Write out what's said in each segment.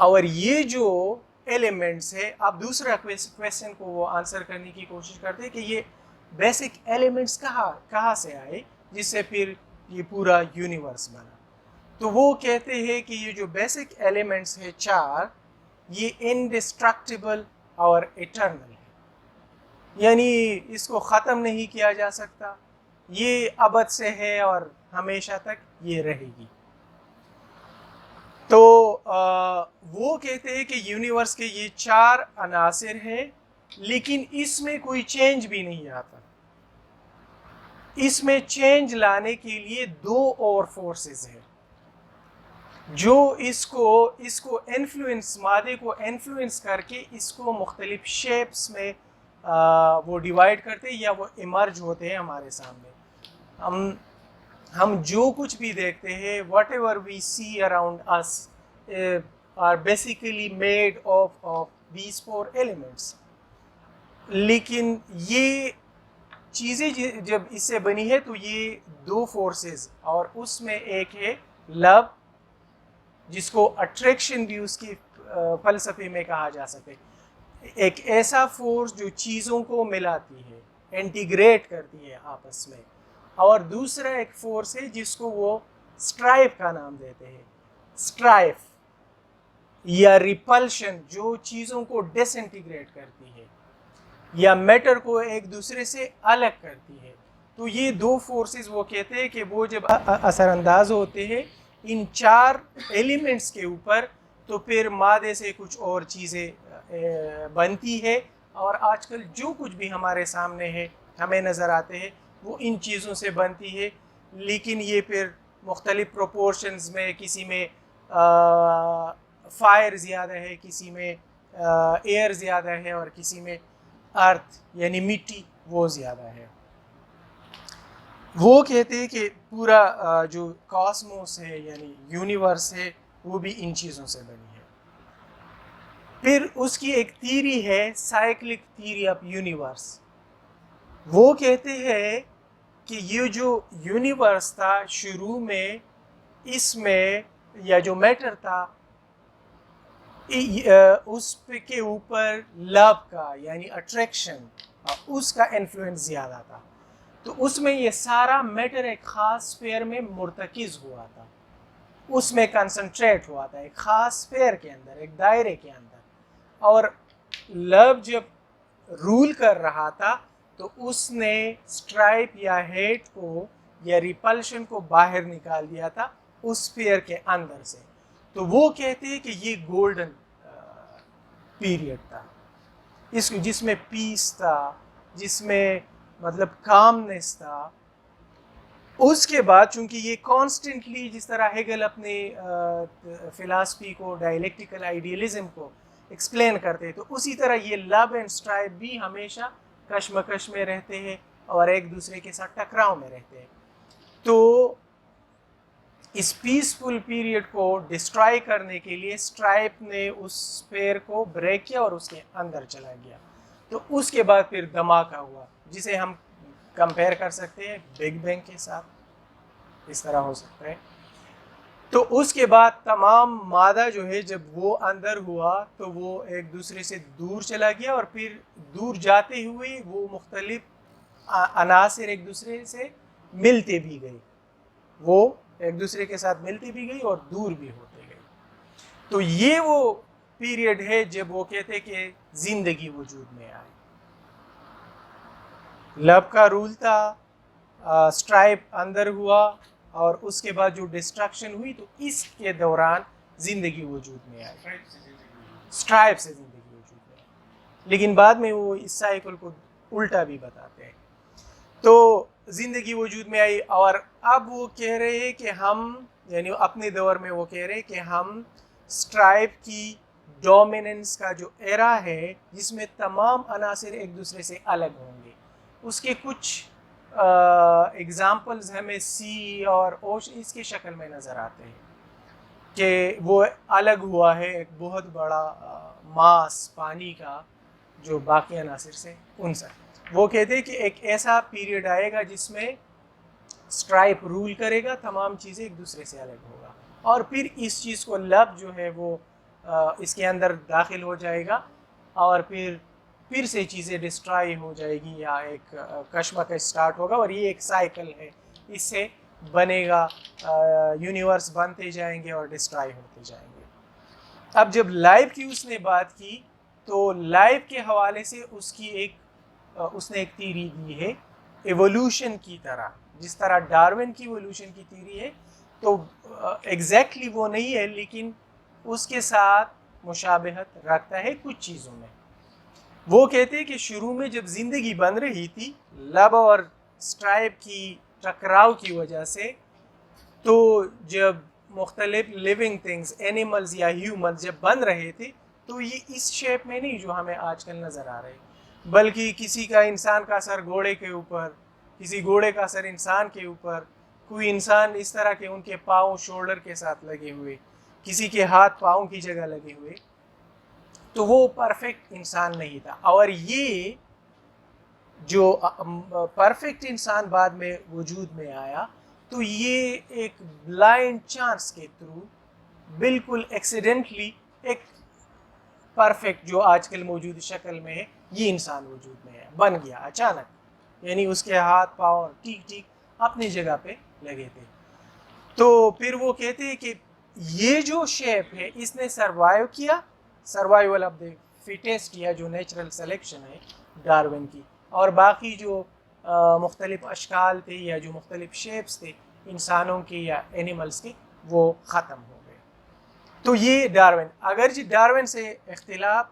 اور یہ جو ایلیمنٹس ہے، اب دوسرا کویسچن کو وہ آنسر کرنے کی کوشش کرتے ہیں کہ یہ بیسک ایلیمنٹس کہاں سے آئے جس سے پھر یہ پورا یونیورس بنا. تو وہ کہتے ہیں کہ یہ جو بیسک ایلیمنٹس ہے 4، یہ انڈسٹرکٹیبل اور ایٹرنل ہے، یعنی اس کو ختم نہیں کیا جا سکتا، یہ ابد سے ہے اور ہمیشہ تک یہ رہے گی. تو وہ کہتے ہیں کہ یونیورس کے یہ 4 عناصر ہیں، لیکن اس میں کوئی چینج بھی نہیں آتا. اس میں چینج لانے کے لیے 2 اور فورسز ہیں جو اس کو انفلوئنس، مادے کو انفلوئنس کر کے اس کو مختلف شیپس میں وہ ڈیوائیڈ کرتے یا وہ ایمرج ہوتے ہیں ہمارے سامنے. ہم جو کچھ بھی دیکھتے ہیں، whatever we see around us are basically made of these 4 elements. لیکن یہ چیزیں جب اس سے بنی ہے تو یہ 2 فورسز، اور اس میں ایک ہے لو، جس کو اٹریکشن بھی اس کی فلسفے میں کہا جا سکے، ایک ایسا فورس جو چیزوں کو ملاتی ہے، انٹیگریٹ کرتی ہے آپس میں. اور دوسرا ایک فورس ہے جس کو وہ اسٹرائف کا نام دیتے ہیں، اسٹرائف یا ریپلشن، جو چیزوں کو ڈس انٹیگریٹ کرتی ہے یا میٹر کو ایک دوسرے سے الگ کرتی ہے. تو یہ 2 فورسز وہ کہتے ہیں کہ وہ جب اثر انداز ہوتے ہیں ان 4 ایلیمنٹس کے اوپر، تو پھر مادے سے کچھ اور چیزیں بنتی ہے. اور آج کل جو کچھ بھی ہمارے سامنے ہے، ہمیں نظر آتے ہیں، وہ ان چیزوں سے بنتی ہے. لیکن یہ پھر مختلف پروپورشنز میں، کسی میں فائر زیادہ ہے، کسی میں ایئر زیادہ ہے، اور کسی میں ارتھ یعنی مٹی وہ زیادہ ہے. وہ کہتے ہیں کہ پورا جو کاسموس ہے یعنی یونیورس ہے، وہ بھی ان چیزوں سے بنی ہے. پھر اس کی ایک تھیوری ہے، سائیکلک تھیوری آف یونیورس. وہ کہتے ہیں کہ یہ جو یونیورس تھا شروع میں، اس میں یا جو میٹر تھا اس کے اوپر لو کا یعنی اٹریکشن، اس کا انفلوئنس زیادہ تھا. تو اس میں یہ سارا میٹر ایک خاص اسفیئر میں مرتکز ہوا تھا، اس میں کنسنٹریٹ ہوا تھا ایک خاص اسفیئر کے اندر، ایک دائرے کے اندر. اور لو جب رول کر رہا تھا تو اس نے اسٹرائپ یا ہیٹ کو یا ریپلشن کو باہر نکال دیا تھا اس اسفیئر کے اندر سے. تو وہ کہتے ہیں کہ یہ گولڈن پیریڈ تھا، جس میں پیس تھا، جس میں مطلب کامنس تھا. اس کے بعد چونکہ یہ کانسٹنٹلی، جس طرح ہیگل اپنے فلاسفی کو، ڈائلیکٹیکل آئیڈیلزم کو ایکسپلین کرتے، تو اسی طرح یہ لو اینڈ اسٹرائپ بھی ہمیشہ کشمکش میں رہتے ہیں اور ایک دوسرے کے ساتھ ٹکراؤ میں رہتے ہیں. تو اس پیسفل پیریڈ کو ڈسٹرائی کرنے کے لیے اسٹرائپ نے اس اسفیئر کو بریک کیا اور اس کے اندر چلا گیا. تو اس کے بعد پھر دھماکہ ہوا، جسے ہم کمپیئر کر سکتے ہیں بگ بینگ کے ساتھ، اس طرح ہو سکتا ہے. تو اس کے بعد تمام مادہ جو ہے جب وہ اندر ہوا تو وہ ایک دوسرے سے دور چلا گیا، اور پھر دور جاتے ہوئے وہ مختلف عناصر ایک دوسرے سے ملتے بھی گئے، وہ ایک دوسرے کے ساتھ ملتی بھی گئی اور دور بھی ہوتے گئے. تو یہ وہ پیریڈ ہے جب وہ کہتے کہ زندگی وجود میں آئی. لو کا رول تھا، اسٹرائپ اندر ہوا، اور اس کے بعد جو ڈسٹرکشن ہوئی تو اس کے دوران زندگی وجود میں آئی، اسٹرائپ سے زندگی وجود میں آئی. لیکن بعد میں وہ اس سائیکل کو الٹا بھی بتاتے ہیں. تو زندگی وجود میں آئی، اور اب وہ کہہ رہے ہیں کہ ہم، یعنی اپنے دور میں وہ کہہ رہے ہیں کہ ہم اسٹرائپ کی ڈومیننس کا جو ایرا ہے، جس میں تمام عناصر ایک دوسرے سے الگ ہوں گے، اس کے کچھ ایگزامپلز ہمیں سی اور اوش اس کی شکل میں نظر آتے ہیں کہ وہ الگ ہوا ہے ایک بہت بڑا ماس پانی کا جو باقی عناصر سے ان سے. وہ کہتے ہیں کہ ایک ایسا پیریڈ آئے گا جس میں اسٹرائپ رول کرے گا، تمام چیزیں ایک دوسرے سے الگ ہوگا، اور پھر اس چیز کو لب جو ہے وہ اس کے اندر داخل ہو جائے گا اور پھر سے چیزیں ڈسٹرائی ہو جائے گی یا ایک کشمکش سٹارٹ ہوگا، اور یہ ایک سائیکل ہے، اس سے بنے گا، یونیورس بنتے جائیں گے اور ڈسٹرائی ہوتے جائیں گے۔ اب جب لائف کی اس نے بات کی تو لائف کے حوالے سے اس نے ایک تھیوری دی ہے ایوولوشن کی طرح، جس طرح ڈارون کی ایوولوشن کی تھیوری ہے، تو ایگزیکٹلی وہ نہیں ہے لیکن اس کے ساتھ مشابہت رکھتا ہے کچھ چیزوں میں۔ وہ کہتے ہیں کہ شروع میں جب زندگی بن رہی تھی لب اور اسٹرائپ کی ٹکراؤ کی وجہ سے، تو جب مختلف لیونگ تھنگز، اینیملز یا ہیومنز جب بن رہے تھے تو یہ اس شیپ میں نہیں جو ہمیں آج کل نظر آ رہے، بلکہ کسی کا انسان کا سر گھوڑے کے اوپر، کسی گھوڑے کا سر انسان کے اوپر، کوئی انسان اس طرح کے ان کے پاؤں شولڈر کے ساتھ لگے ہوئے، کسی کے ہاتھ پاؤں کی جگہ لگے ہوئے، تو وہ پرفیکٹ انسان نہیں تھا۔ اور یہ جو پرفیکٹ انسان بعد میں وجود میں آیا تو یہ ایک بلائنڈ چانس کے تھرو، بالکل ایکسیڈنٹلی، ایک پرفیکٹ جو آج کل موجود شکل میں ہے یہ انسان وجود میں ہے، بن گیا اچانک، یعنی اس کے ہاتھ پاؤں ٹھیک ٹھیک اپنی جگہ پہ لگے تھے۔ تو پھر وہ کہتے ہیں کہ یہ جو شیپ ہے اس نے سروائیو کیا، سروائیول آف دی فٹیسٹ یا جو نیچرل سلیکشن ہے ڈارون کی، اور باقی جو مختلف اشکال تھے یا جو مختلف شیپس تھے انسانوں کے یا اینیملز کے، وہ ختم ہو گئے۔ تو یہ ڈارون، اگرچہ ڈارون سے اختلاف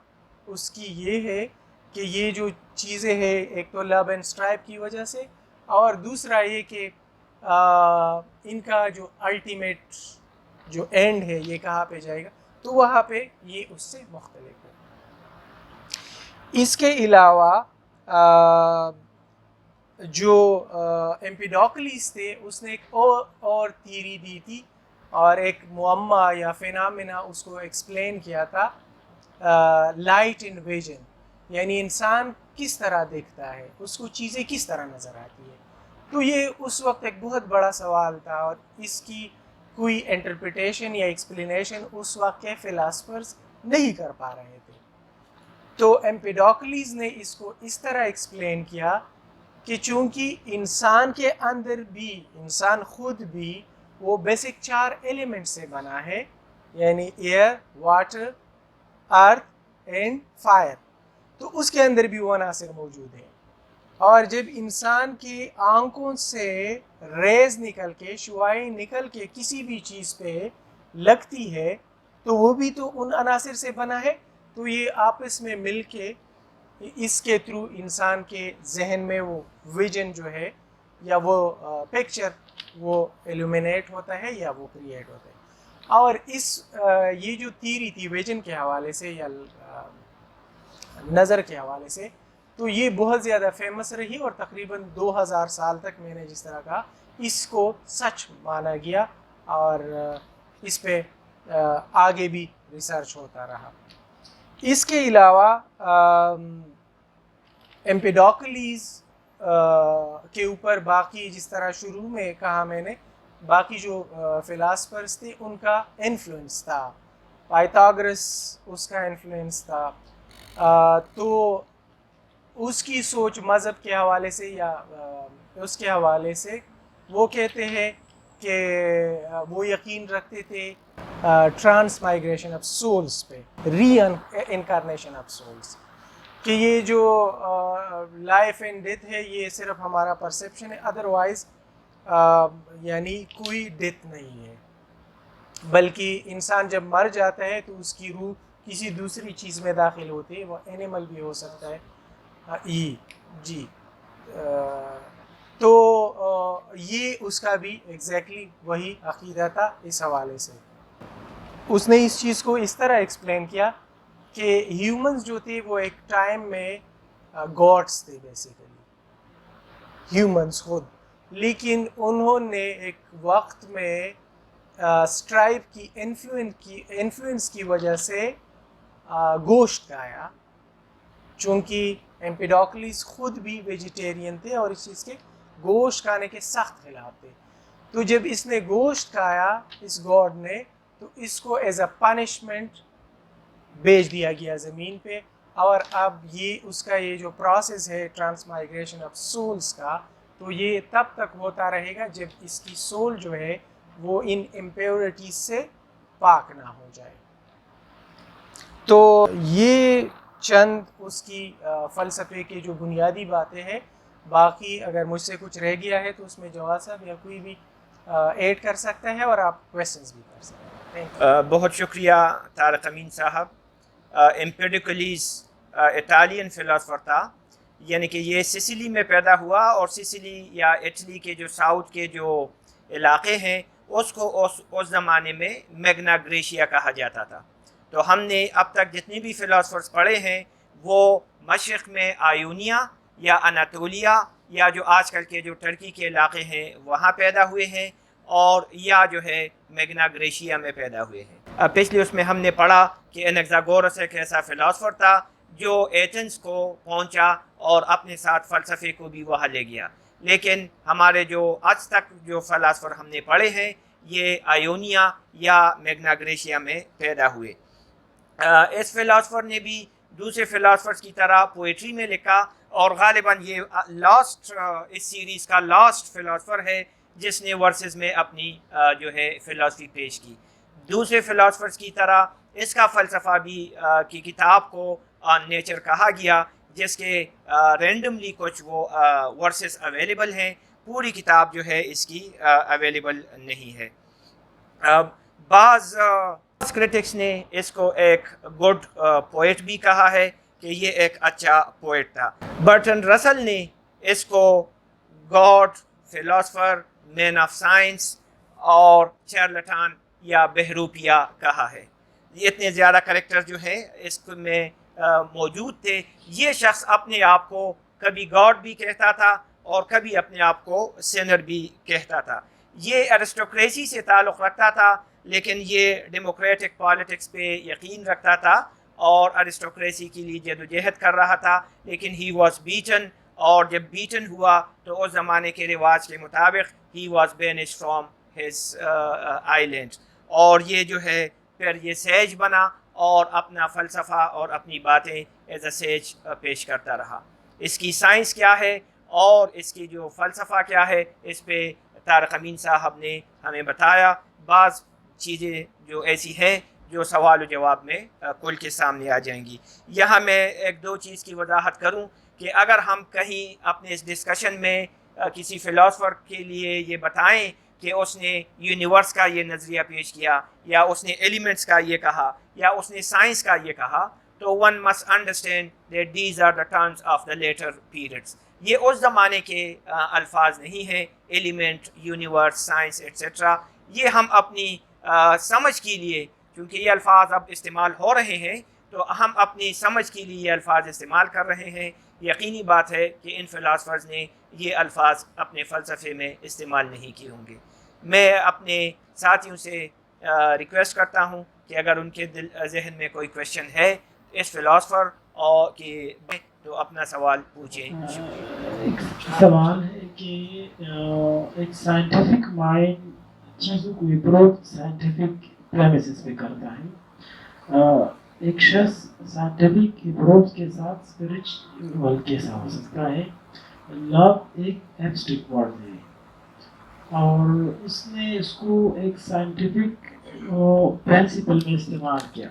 اس کی یہ ہے کہ یہ جو چیزیں ہیں ایک تو لب اینڈ اسٹرائپ کی وجہ سے، اور دوسرا یہ کہ ان کا جو الٹیمیٹ جو اینڈ ہے یہ کہاں پہ جائے گا، تو وہاں پہ یہ اس سے مختلف ہے۔ اس کے علاوہ جو ایمپیڈوکلیس تھے اس نے ایک اور تھیوری دی تھی اور ایک معمہ یا فینامنا اس کو ایکسپلین کیا تھا، لائٹ ان ویژن، یعنی انسان کس طرح دیکھتا ہے، اس کو چیزیں کس طرح نظر آتی ہے۔ تو یہ اس وقت ایک بہت بڑا سوال تھا اور اس کی کوئی انٹرپریٹیشن یا ایکسپلینیشن اس وقت کے فلاسفرز نہیں کر پا رہے تھے۔ تو ایمپیڈوکلیس نے اس کو اس طرح ایکسپلین کیا کہ چونکہ انسان کے اندر بھی، انسان خود بھی وہ بیسک 4 ایلیمنٹ سے بنا ہے، یعنی air, water, earth and fire, تو اس کے اندر بھی وہ عناصر موجود ہیں۔ اور جب انسان کی آنکھوں سے ریز نکل کے، شعاعیں نکل کے کسی بھی چیز پہ لگتی ہے تو وہ بھی تو ان عناصر سے بنا ہے، تو یہ آپس میں مل کے اس کے تھرو انسان کے ذہن میں وہ ویژن جو ہے یا وہ پکچر وہ ایلومینیٹ ہوتا ہے یا وہ کریٹ ہوتا ہے۔ اور یہ جو تھیوری تھی ویژن کے حوالے سے یا نظر کے حوالے سے، تو یہ بہت زیادہ فیمس رہی اور تقریباً 2000 سال تک میں نے جس طرح کہا اس کو سچ مانا گیا اور اس پہ آگے بھی ریسرچ ہوتا رہا۔ اس کے علاوہ ایمپیڈوکلیس کے اوپر باقی جس طرح شروع میں کہا میں نے، باقی جو فلاسفرز تھے ان کا انفلوئنس تھا، پائتھاگورس اس کا انفلوئنس تھا، تو اس کی سوچ مذہب کے حوالے سے یا اس کے حوالے سے وہ کہتے ہیں کہ وہ یقین رکھتے تھے ٹرانس مائگریشن آف سولز پہ، ری انکارنیشن آف سولز، کہ یہ جو لائف اینڈ ڈیتھ ہے یہ صرف ہمارا پرسیپشن ہے، ادروائز یعنی کوئی ڈیتھ نہیں ہے، بلکہ انسان جب مر جاتا ہے تو اس کی روح کسی دوسری چیز میں داخل ہوتی ہے، وہ اینیمل بھی ہو سکتا ہے۔ جی تو یہ اس کا بھی ایگزیکٹلی وہی عقیدہ تھا۔ اس حوالے سے اس نے اس چیز کو اس طرح ایکسپلین کیا کہ ہیومنز جو تھے وہ ایک ٹائم میں گاڈس تھے بیسیکلی، ہیومنز خود، لیکن انہوں نے ایک وقت میں اسٹرائپ کی انفلوئنس کی وجہ سے گوشت کھایا، چونکہ ایمپیڈوکلیس خود بھی ویجیٹیرین تھے اور اس چیز کے گوشت کھانے کے سخت خلاف تھے۔ تو جب اس نے گوشت کھایا اس گاڈ نے، تو اس کو ایز اے پنشمنٹ بیچ دیا گیا زمین پہ. اور اب یہ اس کا یہ جو پروسیس ہے ٹرانسمائگریشن آف سولز کا, تو یہ تب تک ہوتا رہے گا جب اس کی سول جو ہے وہ ان امپیورٹیز سے پاک نہ ہو جائے. تو یہ چند اس کی فلسفے کے جو بنیادی باتیں ہیں. باقی اگر مجھ سے کچھ رہ گیا ہے تو اس میں جواد صاحب یا کوئی بھی ایڈ کر سکتے ہیں, اور آپ کویسچنز بھی کر سکتے ہیں. بہت شکریہ طارق امین صاحب. ایمپیڈیکلیز اٹالین فلاسفر تھا, یعنی کہ یہ سسلی میں پیدا ہوا, اور سسلی یا اٹلی کے جو ساؤتھ کے جو علاقے ہیں اس کو اس زمانے میں میگنا گریشیا کہا جاتا تھا. تو ہم نے اب تک جتنے بھی فلاسفرز پڑھے ہیں وہ مشرق میں آیونیا یا اناطولیہ یا جو آج کل کے جو ترکی کے علاقے ہیں وہاں پیدا ہوئے ہیں, اور یا جو ہے میگنا گریشیا میں پیدا ہوئے ہیں. پچھلے اس میں ہم نے پڑھا کہ انیکزاگورس ایک ایسا فلاسفر تھا جو ایتھنز کو پہنچا اور اپنے ساتھ فلسفے کو بھی وہاں لے گیا. لیکن ہمارے جو آج تک جو فلاسفر ہم نے پڑھے ہیں یہ آیونیا یا میگنا گریشیا میں پیدا ہوئے. اس فلاسفر نے بھی دوسرے فلاسفرز کی طرح پوئٹری میں لکھا, اور غالباً یہ لاسٹ اس سیریز کا لاسٹ فلاسفر ہے جس نے ورسز میں اپنی جو ہے فلاسفی پیش کی. دوسرے فلاسفرز کی طرح اس کا فلسفہ بھی کی کتاب کو نیچر کہا گیا, جس کے رینڈملی کچھ وہ ورسز اویلیبل ہیں, پوری کتاب جو ہے اس کی اویلیبل نہیں ہے. بعض کرٹکس نے اس کو ایک گڈ پوئٹ بھی کہا ہے کہ یہ ایک اچھا پوئٹ تھا. برٹن رسل نے اس کو god, philosopher, man of science اور چارلٹان یا بہروپیہ کہا ہے. اتنے زیادہ کریکٹر جو ہیں اس میں موجود تھے. یہ شخص اپنے آپ کو کبھی گاڈ بھی کہتا تھا اور کبھی اپنے آپ کو سینر بھی کہتا تھا. یہ ایرسٹوکریسی سے تعلق رکھتا تھا, لیکن یہ ڈیموکریٹک پالیٹکس پہ یقین رکھتا تھا اور ایرسٹوکریسی کے لیے جدوجہد کر رہا تھا. لیکن ہی واز بیٹن, اور جب بیٹن ہوا تو اس زمانے کے رواج کے مطابق he was banish from his island, اور یہ جو ہے پھر یہ سیج بنا اور اپنا فلسفہ اور اپنی باتیں ایز اے سیج پیش کرتا رہا. اس کی سائنس کیا ہے اور اس کی جو فلسفہ کیا ہے اس پہ طارق امین صاحب نے ہمیں بتایا. بعض چیزیں جو ایسی ہیں جو سوال و جواب میں کل کے سامنے آ جائیں گی. یہاں میں ایک دو چیز کی وضاحت کروں کہ اگر ہم کہیں اپنے اس ڈسکشن میں کسی فلاسفر کے لیے یہ بتائیں کہ اس نے یونیورس کا یہ نظریہ پیش کیا, یا اس نے ایلیمنٹس کا یہ کہا, یا اس نے سائنس کا یہ کہا, تو one must understand that these are the terms of the later periods. یہ اس زمانے کے الفاظ نہیں ہیں, ایلیمنٹ, یونیورس, سائنس ایٹسٹرا. یہ ہم اپنی سمجھ کے لیے, کیونکہ یہ الفاظ اب استعمال ہو رہے ہیں تو ہم اپنی سمجھ کے لیے یہ الفاظ استعمال کر رہے ہیں. یقینی بات ہے کہ ان فلاسفرز نے یہ الفاظ اپنے فلسفے میں استعمال نہیں کیے ہوں گے. میں اپنے ساتھیوں سے ریکویسٹ کرتا ہوں کہ اگر ان کے ذہن میں کوئی کویشچن ہے اس فلاسفر اور کہ تو اپنا سوال پوچھیں. ایک سوال ہے کہ ایک سائنٹیفک مائنڈ چیزوں کو اپروچ سائنٹیفک پریمیسز پہ کرتا ہے. ایک شخص سائنٹیفک اپروچ کے ساتھ اسپرچول کیسا ہو سکتا ہے؟ لو ایک ایبسٹریکٹ ورڈ ہے اور اس نے اس کو ایک سائنٹیفک پرنسپل میں استعمال کیا,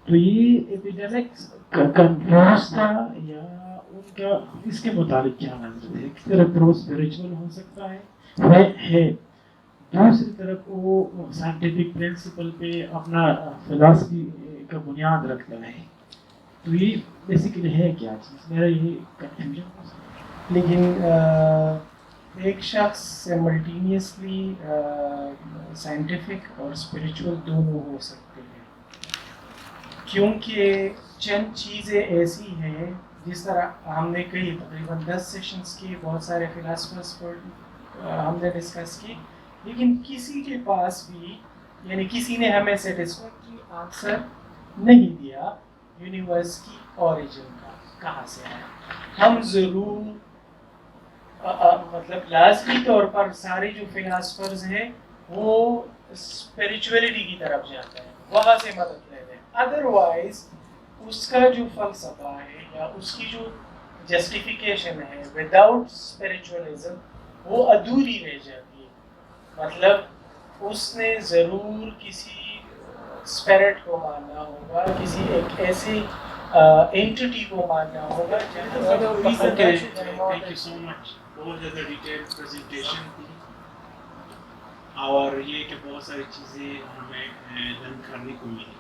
تو یہ ایپیڈیمکس کنفیوز تھا یا ان کا اس کے متعلق کیا نظر ہے؟ ایک طرف وہ اسپرچول ہو سکتا ہے, دوسری طرف وہ سائنٹیفک پرنسپل پہ اپنا فلاسفی کا بنیاد رکھتا ہے. تو یہ بیسیکلی ہے کیا چیز؟ میرا یہ کنفیوژن ہو سکتا ہے. لیکن ایک شخص سملٹینیسلی سائنٹیفک اور اسپریچول دونوں ہو سکتے ہیں, کیونکہ چند چیزیں ایسی ہیں جس طرح ہم نے کہی تقریباً 10 سیشنز کی, بہت سارے فلاسفرز پر ہم نے ڈسکس کی, لیکن کسی کے پاس بھی یعنی کسی نے ہمیں سیٹسفیکٹری آنسر نہیں دیا یونیورس کی اوریجن کا کہاں سے آیا. ہم ضرور مطلب لازمی طور پر سارے جو فلاسفرز ہیں وہ اسپریچولیٹی کی طرف جاتے ہیں, وہاں سے مدد لے لیں. ادروائز اس کا جو فلسفہ ہے یا اس کی جو جسٹیفیکیشن ہے وداؤٹ اسپریچولیزم وہ ادھوری رہ جاتی ہے. مطلب اس نے ضرور کسی اسپرٹ کو ماننا ہوگا, کسی ایک ایسی اینٹی کو ماننا ہوگا. تھینک یو سو مچ. بہت زیادہ ڈیٹیل پریزنٹیشن تھی, اور یہ کہ بہت ساری چیزیں ہمیں لرن کرنے کو ملی.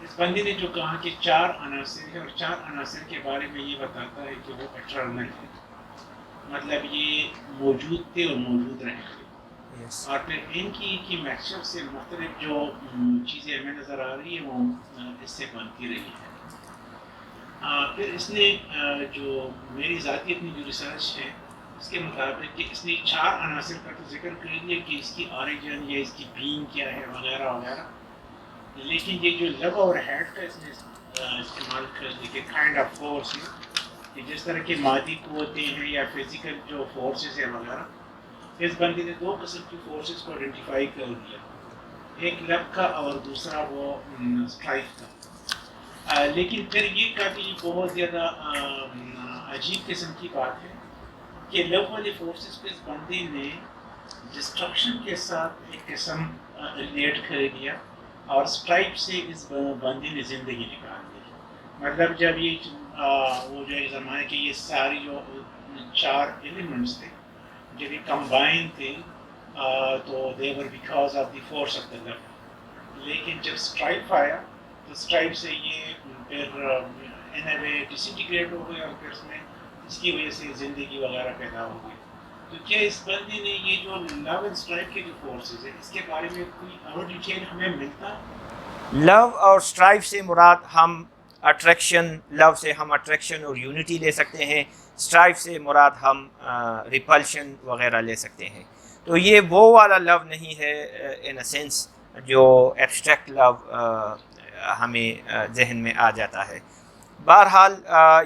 اس بندے نے جو کہا کہ 4 عناصر ہیں, اور 4 عناصر کے بارے میں یہ بتاتا ہے کہ وہ اٹرنل ہے, مطلب یہ موجود تھے اور موجود رہیں گے. اور پھر ان کی میکسچر سے مختلف جو چیزیں ہمیں نظر آ رہی ہیں وہ اس سے بنتی رہی ہیں. پھر اس نے جو میری ذاتی اپنی جو ریسرچ ہے اس کے مطابق کہ اس نے 4 عناصر کا تو ذکر کر لیا کہ اس کی آریجن یا اس کی بینگ کیا ہے وغیرہ وغیرہ, لیکن یہ جو لو اور ہیٹ کا اس نے استعمال کر لیا کہ کائنڈ آف فورس ہے, کہ جس طرح کی مادی قوتیں ہیں یا فزیکل جو فورسز ہیں وغیرہ, اس بندے نے 2 قسم کی فورسز کو آئیڈینٹیفائی کر لیا, ایک لو کا اور دوسرا وہ اسٹرائک کا. لیکن پھر یہ کافی بہت زیادہ عجیب قسم کی بات ہے کہ لو والی فورسز کو اس بندے نے ڈسٹرکشن کے ساتھ ایک قسم ریلیٹ کر دیا, اور اسٹرائک سے اس بندے نے زندگی نکال دی. مطلب جب یہ وہ جو ایک زمانے کے یہ ساری جو 4 ایلیمنٹس تھے جب یہ کمبائن تھے تو they were because of the force of the love. لیکن جب اسٹرائک آیا تو اسٹرائک سے یہ پھر ان اے وے ڈسنٹیگریٹ ہو گیا, اور پھر اس کی وجہ سے زندگی وغیرہ پیدا ہو گئی. تو کیا اس بندے نے یہ جو لو اینڈ اسٹرائک کے جو فورسز ہیں اس کے بارے میں کوئی اور ڈیٹیل ہمیں ملتا ہے؟ لو اور اسٹرائف سے مراد ہم اٹریکشن, لو سے ہم اٹریکشن اور یونٹی لے سکتے ہیں, اسٹرائف سے مراد ہم ریپلشن وغیرہ لے سکتے ہیں. تو یہ وہ والا لو نہیں ہے ان اے سینس جو ایبسٹریکٹ لو ہمیں ذہن میں آ جاتا ہے. بہرحال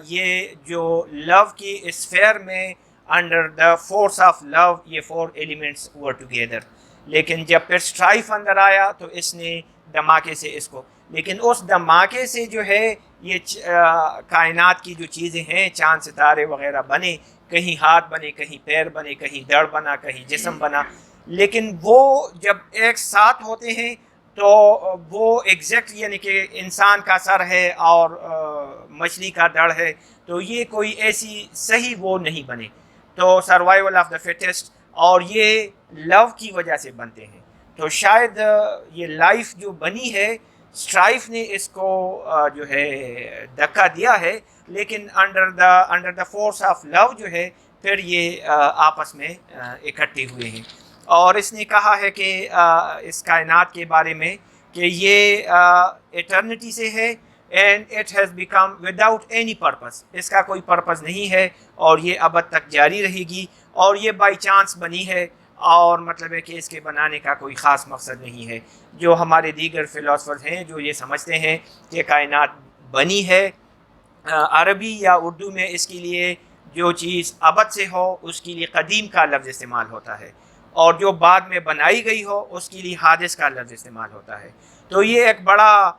یہ جو لو کی اسفیئر میں under the force of love یہ 4 ایلیمنٹس ور ٹوگیدر, لیکن جب پھر اسٹرائف اندر آیا تو اس نے دھماکے سے اس کو, لیکن اس دھماکے سے جو ہے یہ کائنات کی جو چیزیں ہیں چاند ستارے وغیرہ بنے, کہیں ہاتھ بنے, کہیں پیر بنے, کہیں دڑ بنا, کہیں جسم بنا. لیکن وہ جب ایک ساتھ ہوتے ہیں تو وہ ایگزیکٹ یعنی کہ انسان کا سر ہے اور مچھلی کا دڑ ہے, تو یہ کوئی ایسی صحیح وہ نہیں بنے. تو سروائیول آف دا فٹسٹ, اور یہ لو کی وجہ سے بنتے ہیں. تو شاید یہ لائف جو بنی ہے اسٹرائف نے اس کو جو ہے دھکا دیا ہے, لیکن under the force of love جو ہے پھر یہ آپس میں اکٹھے ہوئے ہیں. اور اس نے کہا ہے کہ اس کائنات کے بارے میں کہ یہ ایٹرنیٹی سے ہے, and it has become without any purpose, اس کا کوئی پرپز نہیں ہے اور یہ ابد تک جاری رہے گی, اور یہ بائی چانس بنی ہے, اور مطلب ہے کہ اس کے بنانے کا کوئی خاص مقصد نہیں ہے. جو ہمارے دیگر فلاسفرز ہیں جو یہ سمجھتے ہیں کہ کائنات بنی ہے, عربی یا اردو میں اس کے لیے جو چیز ابد سے ہو اس کے لیے قدیم کا لفظ استعمال ہوتا ہے, اور جو بعد میں بنائی گئی ہو اس کے لیے حادث کا لفظ استعمال ہوتا ہے. تو یہ ایک بڑا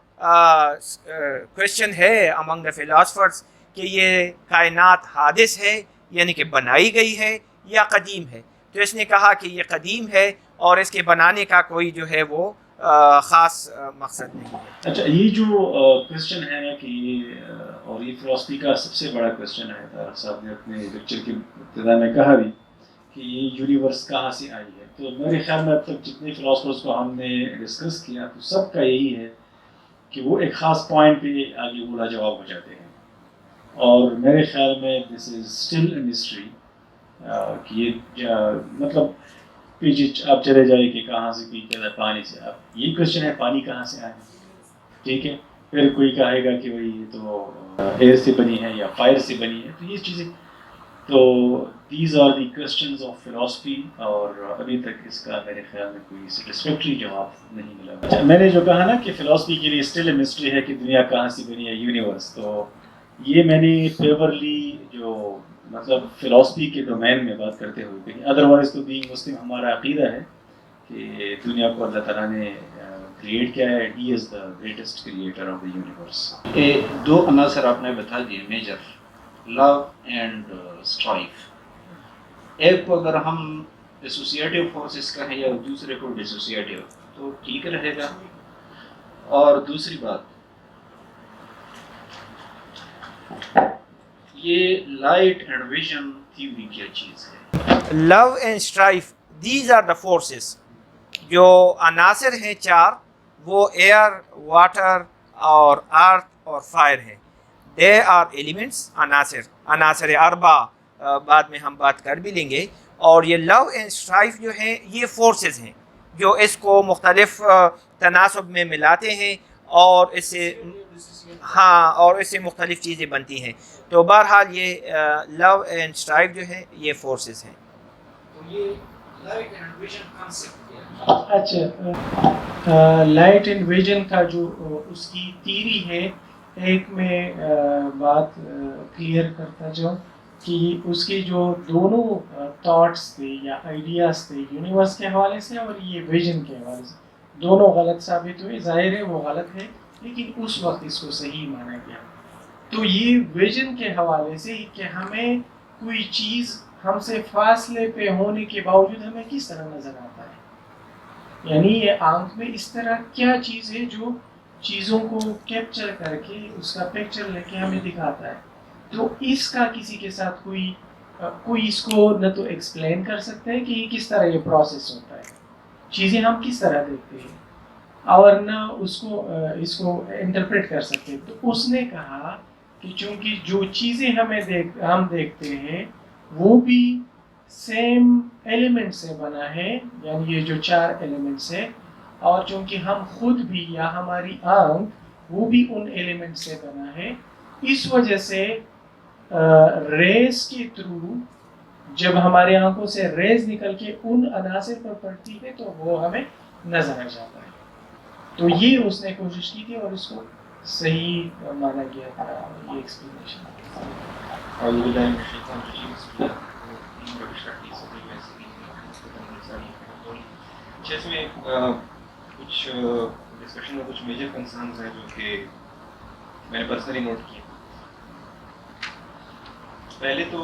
کویشچن ہے امنگ دا فلاسفرز کہ یہ کائنات حادث ہے یعنی کہ بنائی گئی ہے یا قدیم ہے. تو اس نے کہا کہ یہ قدیم ہے اور اس کے بنانے کا کوئی جو ہے وہ خاص مقصد نہیں ہے. اچھا, یہ جو کویشچن ہے نا کہ اور یہ فلسفی کا سب سے بڑا کویشچن ہے, طارق صاحب نے اپنے لیکچر کی ابتدا میں کہا بھی کہ یہ یونیورس کہاں سے آئی ہے. تو میرے خیال میں اب تک جتنے فلاسفرز کو ہم نے ڈسکس کیا تو سب کا یہی ہے کہ وہ ایک خاص پوائنٹ پہ آگے بولا جواب ہو جاتے ہیں, اور میرے خیال میں دس از اسٹل اے مسٹری کہ یہ مطلب پیچھے آپ چلے جائیں کہ کہاں سے کوئی کہتا ہے پانی سے, اب یہ کویشچن ہے پانی کہاں سے آیا, ٹھیک ہے, پھر کوئی کہے گا کہ بھائی تو ایئر سے بنی ہے یا فائر سے بنی ہے. تو یہ چیزیں تو these are the questions of philosophy, اور ابھی تک اس کا میرے خیال میں کوئی سیٹسفیکٹری جواب نہیں ملا. اچھا, میں نے جو کہا نا کہ فلاسفی کے لیے اسٹل اے مسٹری ہے کہ دنیا کہاں سے بنی ہے, یونیورس, تو یہ میں نے فیورلی جو مطلب فلاسفی کے ڈومین میں بات کرتے ہوئے کہیں, ادروائز تو بینگ مسلم ہمارا عقیدہ ہے کہ دنیا کو اللہ تعالیٰ نے کریٹ کیا ہے. He is the greatest creator of the universe. یہ دو عناصر آپ نے بتا دیے میجر, لو اینڈ اسٹرائف. ایک کو اگر ہم ایسوسیٹیو فورسز کہیں یا دوسرے کو ڈسوسیٹیو تو ٹھیک رہے گا. اور دوسری بات, یہ لائٹ اینڈ ویژن تھیوری کیا چیز ہے؟ Love and strife, these are the forces. جو عناصر ہیں چار, وہ ایئر, واٹر اور ارتھ اور فائر ہیں. دے آر ایلیمنٹس, عناصر اربع بعد میں ہم بات کر بھی لیں گے. اور یہ لو اینڈ اسٹرائف جو ہیں یہ فورسز ہیں جو اس کو مختلف تناسب میں ملاتے ہیں اور اس سے اور اس سے مختلف چیزیں بنتی ہیں. تو بہرحال یہ لو اینڈ اسٹرائف جو ہیں یہ فورسز ہیں. اچھا, لائٹ اینڈ ویژن کا جو اس کی تھیوری ہے, ایک میں بات کلیئر کرتا جاؤں کہ اس کے جو دونوں تھاٹس تھے یا آئیڈیاز تھے یونیورس کے حوالے سے اور یہ ویژن کے حوالے سے, دونوں غلط ثابت ہوئے. ظاہر ہے وہ غلط ہے لیکن اس وقت اس کو صحیح مانا گیا. تو یہ ویژن کے حوالے سے کہ ہمیں کوئی چیز ہم سے فاصلے پہ ہونے کے باوجود ہمیں کس طرح نظر آتا ہے, یعنی یہ آنکھ میں اس طرح کیا چیز ہے جو چیزوں کو کیپچر کر کے اس کا پکچر لے کے ہمیں دکھاتا ہے. تو اس کا کسی کے ساتھ کوئی اس کو نہ تو ایکسپلین کر سکتا ہے کہ یہ کس طرح یہ پروسیس ہوتا ہے, چیزیں ہم کس طرح دیکھتے ہیں, اور نہ اس کو انٹرپریٹ کر سکتے. تو اس نے کہا کہ چونکہ جو چیزیں ہم دیکھتے ہیں وہ بھی سیم ایلیمنٹ سے بنا ہے, یعنی یہ جو چار ایلیمنٹس ہیں, اور چونکہ ہم خود بھی یا ہماری آنکھ وہ بھی ان ایلیمنٹ سے بنا ہے, اس وجہ سے ریز کے تھرو جب ہمارے آنکھوں سے ریز نکل کے ان عناصر پر پڑتی ہے تو وہ ہمیں نظر آ جاتا ہے. تو یہ اس نے کوشش کی تھی اور اس کو صحیح مانا گیا تھا یہ ایکسپلینیشن. اس میں کچھ ڈسکشن میں کچھ میجر کنسرنز ہیں جو کہ میں نے پرسنلی نوٹ کیے. پہلے تو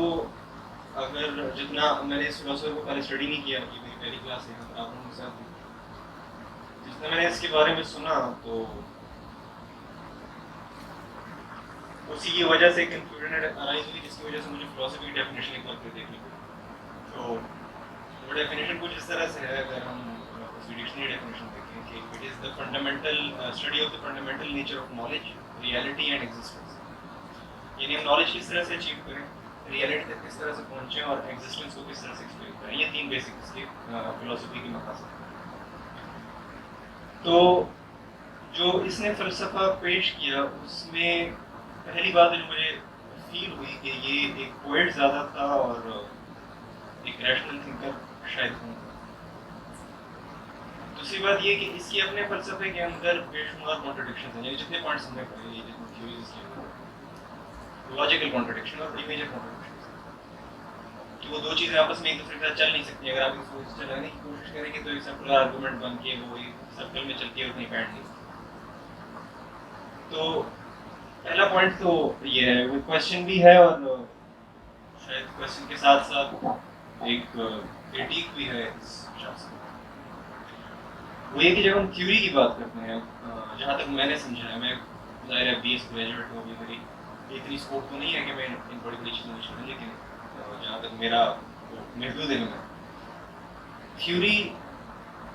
اگر جتنا میں نے اس فلاسفر کو پہلے اسٹڈی نہیں کیا, کہ میری پہلی کلاس ہے آپ لوگوں کے ساتھ, جتنا میں نے اس کے بارے میں سنا تو اسی کی وجہ سے کنفیوژن ارائز ہوئی, جس کی وجہ سے مجھے فلاسفی کی ڈیفینیشن ایک بار پھر دیکھنی پڑی. تو وہ ڈیفینیشن کچھ اس طرح سے ہے, اگر ہم اس کی ڈکشنری ڈیفینیشن دیکھیں کہ it is the fundamental study of the fundamental nature of knowledge, reality and existence. یعنی ہم نالج کس طرح سے اچیو کریں, ریئلٹی تک کس طرح سے پہنچیں, اور ایگزسٹنس کو کس طرح سے ایکسپلین کریں. یہ تین بیسک اس کے فلاسفی کے مقاصد ہیں. تو جو اس نے فلسفہ پیش کیا اس میں پہلی بات جو مجھے فیل ہوئی کہ یہ ایک پوئٹ زیادہ تھا اور ایک ریشنل تھنکر شاید ہوں. دوسری بات یہ کہ اس کی اپنے فلسفے کے اندر بے شمار کانٹرڈکشنز ہیں, یعنی جتنے پوائنٹس ہم نے پڑھے, جتنے تھیوریز کی لاجیکل کانٹرڈکشن اور بڑی میجر کانٹرڈکشن, کہ وہ دو چیزیں آپس میں ایک دوسرے کے ساتھ چل نہیں سکتی. اگر آپ اس کو چلانے کی کوشش کریں گے تو ایک سرکولر آرگومنٹ بن کے وہ ایک سرکل میں چلتی ہے, اتنی بیٹھ نہیں. تو پہلا پوائنٹ تو یہ ہے, وہ کویشچن بھی ہے اور شاید کویشچن کے ساتھ ساتھ ایک کرٹیک بھی ہے اس شخص کو. وہ یہ کہ جب ہم تھیوری کی بات کرتے ہیں, جہاں تک میں نے سمجھا ہے, میں ظاہر ہے BS گریجویٹ ہوں, ابھی میری اتنی اسکوپ تو نہیں ہے کہ میں ان بڑی بڑی چیزیں چھوڑوں, لیکن جہاں تک میرا محدود علم ہے, تھیوری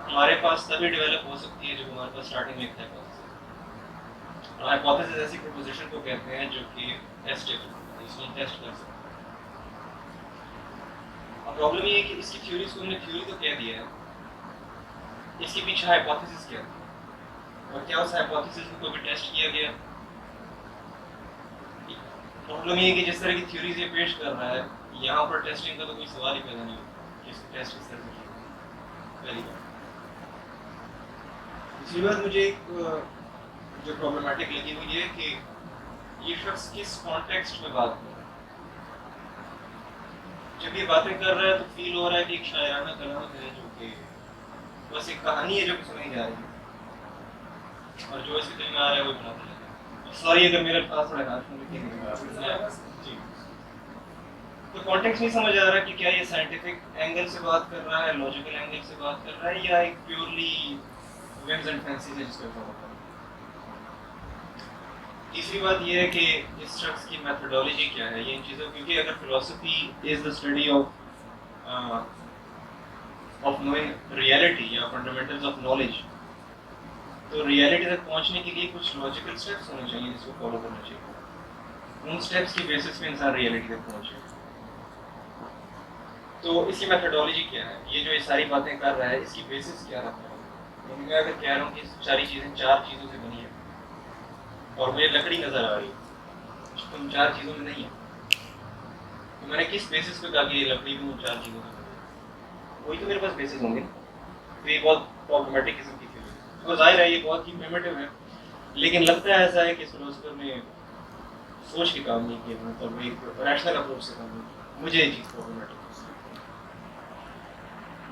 ہمارے پاس تبھی ڈیولپ ہو سکتی ہے جب ہمارے پاس اسٹارٹنگ میں ایک ہائپوتھیسس ہے. اور ہائپوتھیسس ایسی پروپوزیشن کو کہتے ہیں جو کہ ٹیسٹیبل, اس کو ہم ٹیسٹ کر سکتے ہیں. اب پرابلم یہ ہے کہ اس کی تھیوریز کو ہم نے تھیوری تو کہہ دیا ہے, اس کے پیچھے ہائپوتھیسس کیا تھی, اور کیا اس ہائپوتھیسس کو کبھی ٹیسٹ کیا گیا؟ پرابلم یہ ہے کہ جس طرح کی تھیوریز یہ پیش کر رہا ہے, یہاں پر ٹیسٹنگ کا تو کوئی سوال ہی پیدا نہیں ہوتا کہ اس کو ٹیسٹ کس طرح سے کیا. پہلی بات. دوسری بات مجھے ایک جو پرابلمٹک لگی وہ یہ ہے کہ یہ شخص کس کانٹیکسٹ میں بات کر رہا ہے. جب یہ باتیں کر رہا ہے تو فیل ہو رہا ہے کہ ایک شاعرانہ کلام ہے جو کہ بس ایک کہانی ہے جو کہ سنائی جا رہی ہے. اور جو اس کے دل میں آ رہا ہے وہ بناتے ہیں. سوری اگر میرے پاس تھوڑا ہاتھ میں جی. تو کانٹیکس نہیں سمجھ آ رہا کہ کیا یہ سائنٹیفک اینگل سے بات کر رہا ہے, لاجیکل اینگل سے بات کر رہا ہے, یا ایک پیورلی ویمز اینڈ فینسیز ہے جس کو فالو کر رہا ہے. تیسری بات یہ ہے کہ اس شخص کی میتھڈالوجی کیا ہے, یہ ان چیزوں, کیونکہ اگر philosophy is the study of knowing reality یا فنڈامنٹلز آف نالج, تو ریئلٹی تک پہنچنے کے لیے کچھ لاجیکل اسٹیپس ہونے چاہیے جس کو فالو کرنا چاہیے. ان اسٹیپس کی بیسس پہ انسان ریئلٹی تک پہنچے. تو اس کی میتھڈالوجی کیا ہے, یہ جو یہ ساری باتیں کر رہا ہے اس کی بیسس کیا رکھتا ہے. میں اگر کہہ رہا ہوں کہ ساری چیزیں 4 چیزوں سے بنی ہے اور مجھے لکڑی نظر آ رہی ہے, تم 4 چیزوں میں نہیں ہے, تو میں نے کس بیسس پہ کہا کہ یہ لکڑی بھی ان 4 چیزوں سے بنی ہے, وہی تو میرے پاس بیسس ہوں گے. تو یہ بہت پرابلمٹک قسم کی تھیوری ہے. تو ظاہر ہے یہ بہت ہی پریمیٹیو ہے, لیکن لگتا ہے ایسا ہے کہ اس فلسفر نے سوچ کے کام نہیں کیا, مطلب ایک ریشنل اپروچ سے کام نہیں کیا. مجھے یہ چیز پرابلمٹک.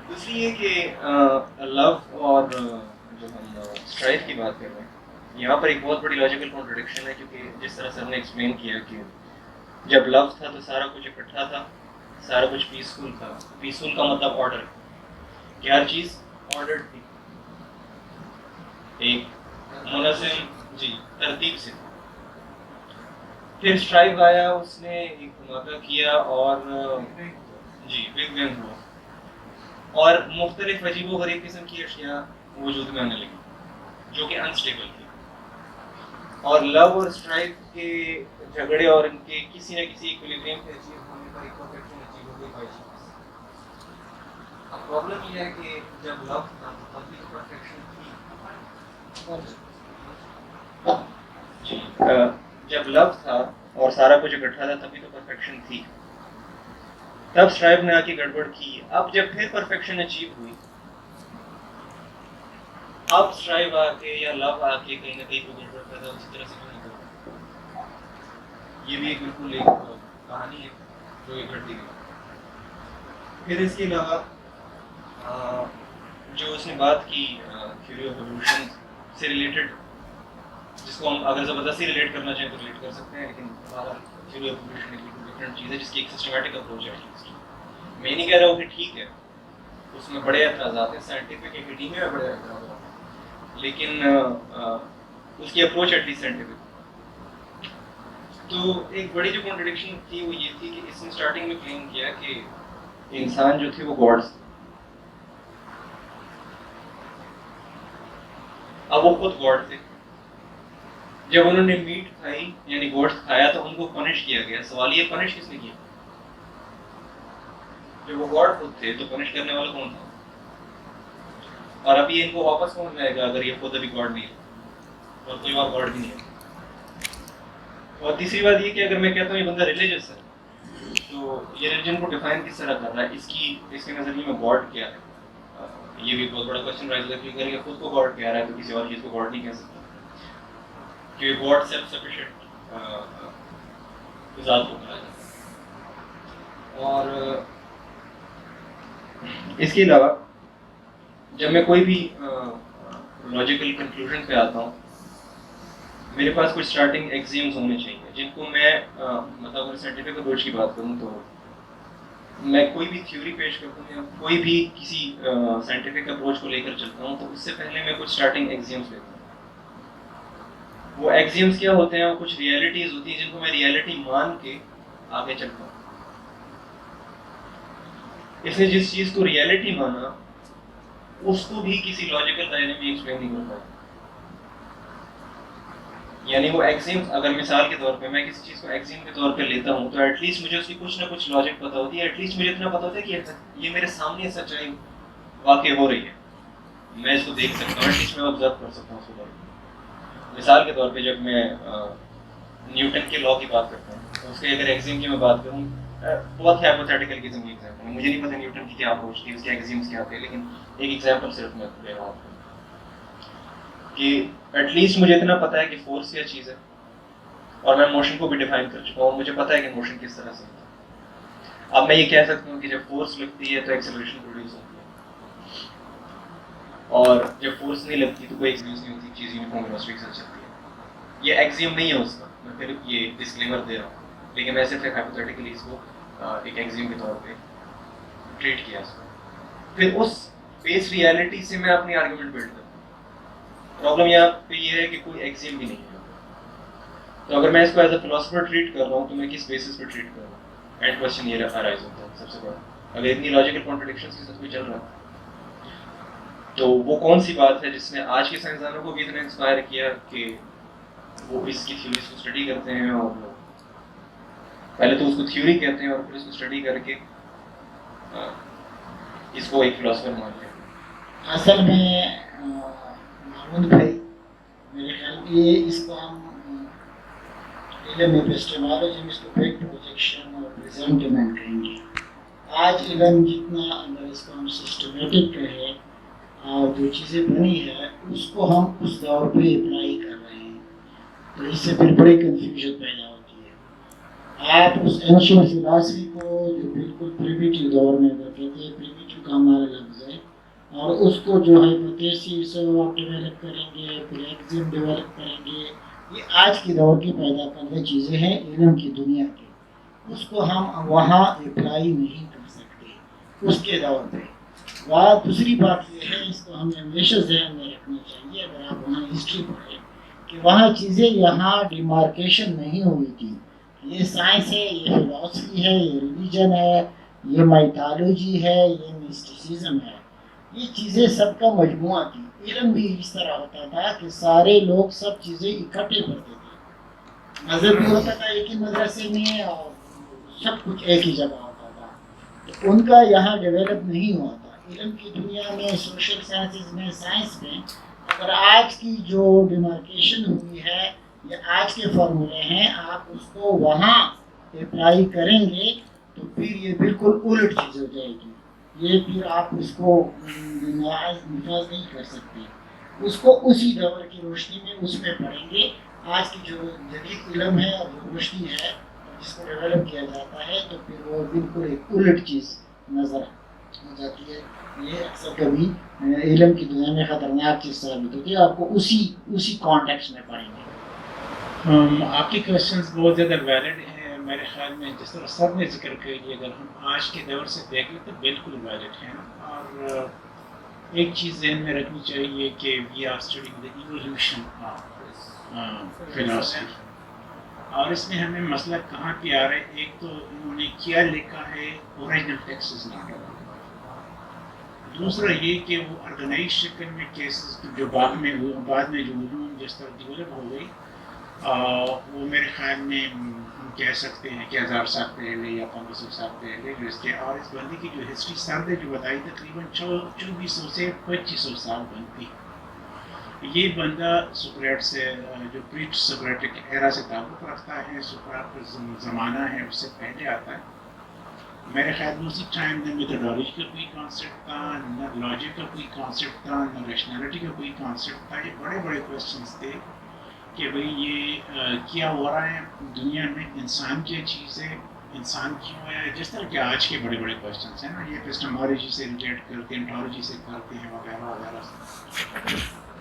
دوسری یہ کہ لو اور جو ہم اسٹرائف کی بات کر رہے ہیں, یہاں پر ایک بہت بڑی لاجیکل کانٹرڈکشن ہے, کیونکہ جس طرح سر نے ایکسپلین کیا کہ جب لو تھا تو سارا کچھ اکٹھا تھا, سارا کچھ پیسفل تھا. پیسفل کا مطلب آرڈر, کہ ہر چیز آرڈر تھی, ایک منظم جی ترتیب سے. پھر اسٹرائف آیا, اس نے ایک دھماکہ کیا اور جی بگ بینگ ہوا, اور مختلف عجیب و غریب قسم کی اشیاء وجود میں آنے لگی جو کہ انسٹیبل تھی. اور لو اور اسٹرائف کے جھگڑے اور ان کے کسی نہ کسی ایکویلیبریم پہ اچیو ہونے پر ایک پرفیکشن اچیو ہو گئی بائی چانس. اب پرابلم یہ ہے کہ جب لو تھا تب بھی پرفیکشن تھی جی, جب لو تھا اور سارا کچھ اکٹھا تھا تبھی تو پرفیکشن تھی. تب اسٹرائف نے آ کے گڑبڑ کی. اب جب پھر پرفیکشن اچیو ہوئی, اب اسٹرائف آ کے یا لو آ کے کہیں نہ کہیں کوئی گڑبڑ پیدا اسی طرح سے نہیں کرتا. یہ بھی ایک بالکل ایک کہانی ہے جو یہ گھٹتی گئی. پھر اس کے علاوہ جو اس نے بات کی تھیوری آف ایوولوشن سے ریلیٹڈ, جس کو ہم اگر زبردستی ریلیٹ کرنا چاہیں تو ریلیٹ کر سکتے ہیں, لیکن تھیوری آف ایوولوشن ایک بالکل ڈفرینٹ چیز ہے جس کی ایک سسٹمیٹک اپروچ ہے. میں نہیں کہہ رہا ہوں کہ ٹھیک ہے, اس میں بڑے اعتراضات ہیں, سائنٹیفک ایکیڈیمیا میں بڑے اعتراضات ہیں, لیکن اس کی اپروچ ایٹ لیسٹ سائنٹیفک. تو ایک بڑی جو کانٹرڈکشن تھی وہ یہ تھی کہ اس نے اسٹارٹنگ میں کلیم کیا کہ انسان جو تھے وہ گاڈس تھے. اب وہ خود گاڈ تھے. جب انہوں نے میٹ کھائی یعنی گوشت کھایا تو ان کو پنش کیا گیا. سوال یہ پنش کس نے کیا؟ جب وہ گاڈ خود تھے تو پنش کرنے والا کون تھا؟ اور ابھی ان کو واپس کون لائے گا اگر یہ خود ابھی گاڈ نہیں ہے اور کوئی اور گاڈ بھی نہیں ہے؟ اور تیسری بات یہ کہ اگر میں کہتا ہوں یہ بندہ ریلیجس ہے تو یہ ریلیجن کو ڈیفائن کس طرح کر رہا ہے؟ اس کے نظریے میں گاڈ کیا ہے؟ یہ بھی بہت بڑا کوشچن رائز ہوتا ہے کہ اگر یہ خود کو گاڈ کہہ رہا ہے تو کسی اور چیز کو گاڈ نہیں کہہ سکتا, کیونکہ گاڈ سیلف سفیشینٹ ذات کو کہا جاتا ہے. اور اس کے علاوہ جب میں کوئی بھی لاجیکل کنکلوژن پہ آتا ہوں, میرے پاس کچھ اسٹارٹنگ ایگزیمز ہونے چاہیے جن کو میں مطلب اگر سائنٹیفک اپروچ کی بات کروں تو میں کوئی بھی تھیوری پیش کرتا ہوں یا کوئی بھی کسی سائنٹیفک اپروچ کو لے کر چلتا ہوں تو اس سے پہلے میں کچھ اسٹارٹنگ ایگزیمز لیتا ہوں. وہ ایگزیمز کیا ہوتے ہیں؟ وہ کچھ ریئلٹیز ہوتی ہیں جن کو میں ریئلٹی مان کے آگے چلتا ہوں. اس نے جس چیز کو ریئلٹی مانا اس کو بھی کسی لاجیکل دائرے میں ایکسپلین نہیں کر پایا. یعنی وہ ایگزیم, اگر مثال کے طور پہ میں کسی چیز کو ایگزیم کے طور پہ لیتا ہوں تو ایٹ لیسٹ مجھے اس کی کچھ نہ کچھ لاجک پتہ ہوتی ہے. ایٹ لیسٹ مجھے اتنا پتہ ہوتا ہے کہ یہ میرے سامنے سچائی واقع ہو رہی ہے, میں اس کو دیکھ سکتا ہوں, ایٹ لیسٹ میں آبزرو کر سکتا ہوں اس کو. مثال کے طور پہ جب میں نیوٹن کے لا کی بات کرتا ہوں تو اس کے اگر ایگزیم کی میں بات کروں, بہت ہائپوتھیٹیکل قسم کی ایگزامپل ہے, مجھے نہیں پتہ نیوٹن کی کیا اپروچ تھی, اس کے ایگزیمس کیا تھے, لیکن ایک ایگزامپل صرف میں دے رہا ہوں کہ ایٹ لیسٹ مجھے اتنا پتہ ہے کہ فورس کیا چیز ہے اور میں موشن کو بھی ڈیفائن کر چکا ہوں, مجھے پتہ ہے کہ موشن کس طرح سے ہوتا ہے. اب میں یہ کہہ سکتا ہوں کہ جب فورس لگتی ہے تو ایکسلریشن پروڈیوس ہوتی ہے. اور جب فورس نہیں لگتی تو کوئی ایکسکیوز نہیں ہوتی, چیز یونیفارم یونیورسٹی کے ساتھ چلتی ہے. یہ ایگزیم نہیں ہے اس کا, میں پھر یہ ڈسکلیمر دے رہا ہوں, لیکن میں صرف ایک ہائپوتھیٹیکلی اس کو ایک ایگزیم کے طور پہ ٹریٹ کیا اس کو. پھر اس بیس ریالٹی سے میں اپنی آرگومنٹ بلڈ کرتا ہوں. پرابلم یہاں پہ یہ ہے کہ کوئی ایگزیم بھی نہیں ہے, تو اگر میں اس کو ایز اے فلاسفر ٹریٹ کر رہا ہوں تو میں کس بیسس پہ ٹریٹ کر رہا ہوں, اینڈ کوشچن یہ ارائز ہوتا ہے سب سے بڑا. اگر اتنی لاجیکل کانٹرڈکشنز کے ساتھ کوئی چل رہا ہے تو وہ کون سی بات ہے جس نے آج کے سائنسدانوں کو بھی اتنا انسپائر کیا کہ وہ اس کی تھیوریز کو اسٹڈی کرتے ہیں, اور پہلے تو اس کو تھیوری کہتے ہیں اور پھر اس کو اسٹڈی کر کے اس کو ایک فلاسفر مانتے ہیں. اصل میں محمود بھائی میرے خیال میں یہ اس کو ہم علم ایپسٹیمالوجی میں اس کو بیک پروجیکشن اور پریزنٹمنٹ کہیں گے. آج علم جتنا اگر اس کو ہم سسٹمیٹک کہیں اور جو چیزیں بنی ہے اس کو ہم اس دور پہ اپلائی کر رہے ہیں, تو اس سے پھر بڑی کنفیوژن پیدا ہوتی ہے. آپ اس اینشین فلاسفی کو جو بالکل پریمیٹیو دور میں کہتے ہیں, پریمیٹیو کا ہمارا لفظ ہے, اور اس کو جو ہائپوتھیسس آپ ڈیولپ کریں گے, پھر ایگزیم ڈیولپ کریں گے, یہ آج کے دور کی پیدا کردہ چیزیں ہیں علم کی دنیا کی. اس کو ہم وہاں اپلائی نہیں کر سکتے اس کے دور پہ. بات دوسری بات یہ ہے, اس کو ہمیں ہمیشہ ذہن میں رکھنا چاہیے اگر آپ وہاں ہسٹری پڑھیں, کہ وہاں چیزیں یہاں ڈیمارکیشن نہیں ہوئی تھی. یہ سائنس ہے, یہ فلاسفی ہے, یہ ریلیجن ہے, یہ مائتالوجی ہے, یہ مسٹیسزم ہے, یہ چیزیں سب کا مجموعہ تھی. علم بھی اس طرح ہوتا تھا کہ سارے لوگ سب چیزیں اکٹھے پڑھتے تھے. مذہب بھی ہوتا تھا ایک ہی مدرسے میں, اور سب کچھ ایک ہی جگہ ہوتا تھا. تو ان کا یہاں ڈیولپ نہیں ہوا تھا. علم کی دنیا میں, سوشل سائنسز میں, سائنس میں اگر آج کی جو ڈیمارکیشن ہوئی ہے یا آج کے فارمولے ہیں, آپ اس کو وہاں اپلائی کریں گے تو پھر یہ بالکل الٹ چیز ہو جائے گی. یہ پھر آپ اس کو نفاذ نہیں کر سکتے. اس کو اسی دور کی روشنی میں اس میں پڑھیں گے. آج کی جو جدید علم ہے اور جو روشنی ہے جس کو ڈیولپ کیا جاتا ہے, تو پھر وہ بالکل ایک الٹ چیز نظر ہو جاتی ہے. یہ اکثر کبھی علم کی دنیا میں خطرناک چیز ثابت ہوتی ہے. آپ کو اسی کانٹیکس میں پڑھیں گے. آپ کی کوشچنز بہت زیادہ ویلڈ ہیں میرے خیال میں. جس طرح سب نے ذکر کیا, اگر ہم آج کے دور سے دیکھ لیں تو بالکل ویلڈ ہیں. اور ایک چیز ذہن میں رکھنی چاہیے کہ we are studying the evolution of philosophy, اور اس میں ہمیں مسئلہ کہاں پہ آ رہا ہے. ایک تو انہوں نے کیا لکھا ہے, اوریجنل ٹیکسٹ از ناٹ. دوسرا یہ کہ وہ آرگنائز شکل میں کیسز جو بعد میں جو علوم جس طرح ڈیولپ ہو گئی, وہ میرے خیال میں ہم کہہ سکتے ہیں کہ 1000 سال پہلے یا 1500 سال پہلے جو اس کے, اور اس بندے کی جو ہسٹری سرد ہے جو بتائی تقریباً 2400 سے 2500 سال بنتی. یہ بندہ سقراط سے جو پری سقراٹک ایرا سے تعلق رکھتا ہے, سقراط کا زمانہ ہے اس سے پہلے آتا ہے. میرے خیال میں اسی ٹائم نہ میتھڈالوجی کا کوئی کانسیپٹ تھا, نہ لاجک کا کوئی کانسیپٹ تھا, نہ ریشنلٹی کا کوئی کانسیپٹ تھا. یہ بڑے بڑے کویشچنس تھے کہ بھئی یہ کیا ہو رہا ہے دنیا میں, انسان کیا چیز ہے, انسان کیوں ہے. جس طرح کہ آج کے بڑے بڑے کویشچنس ہیں نا, یہ ایپسٹیمالوجی سے ریلیٹ کرتے ہیں, انٹالوجی سے کرتے ہیں, وغیرہ وغیرہ.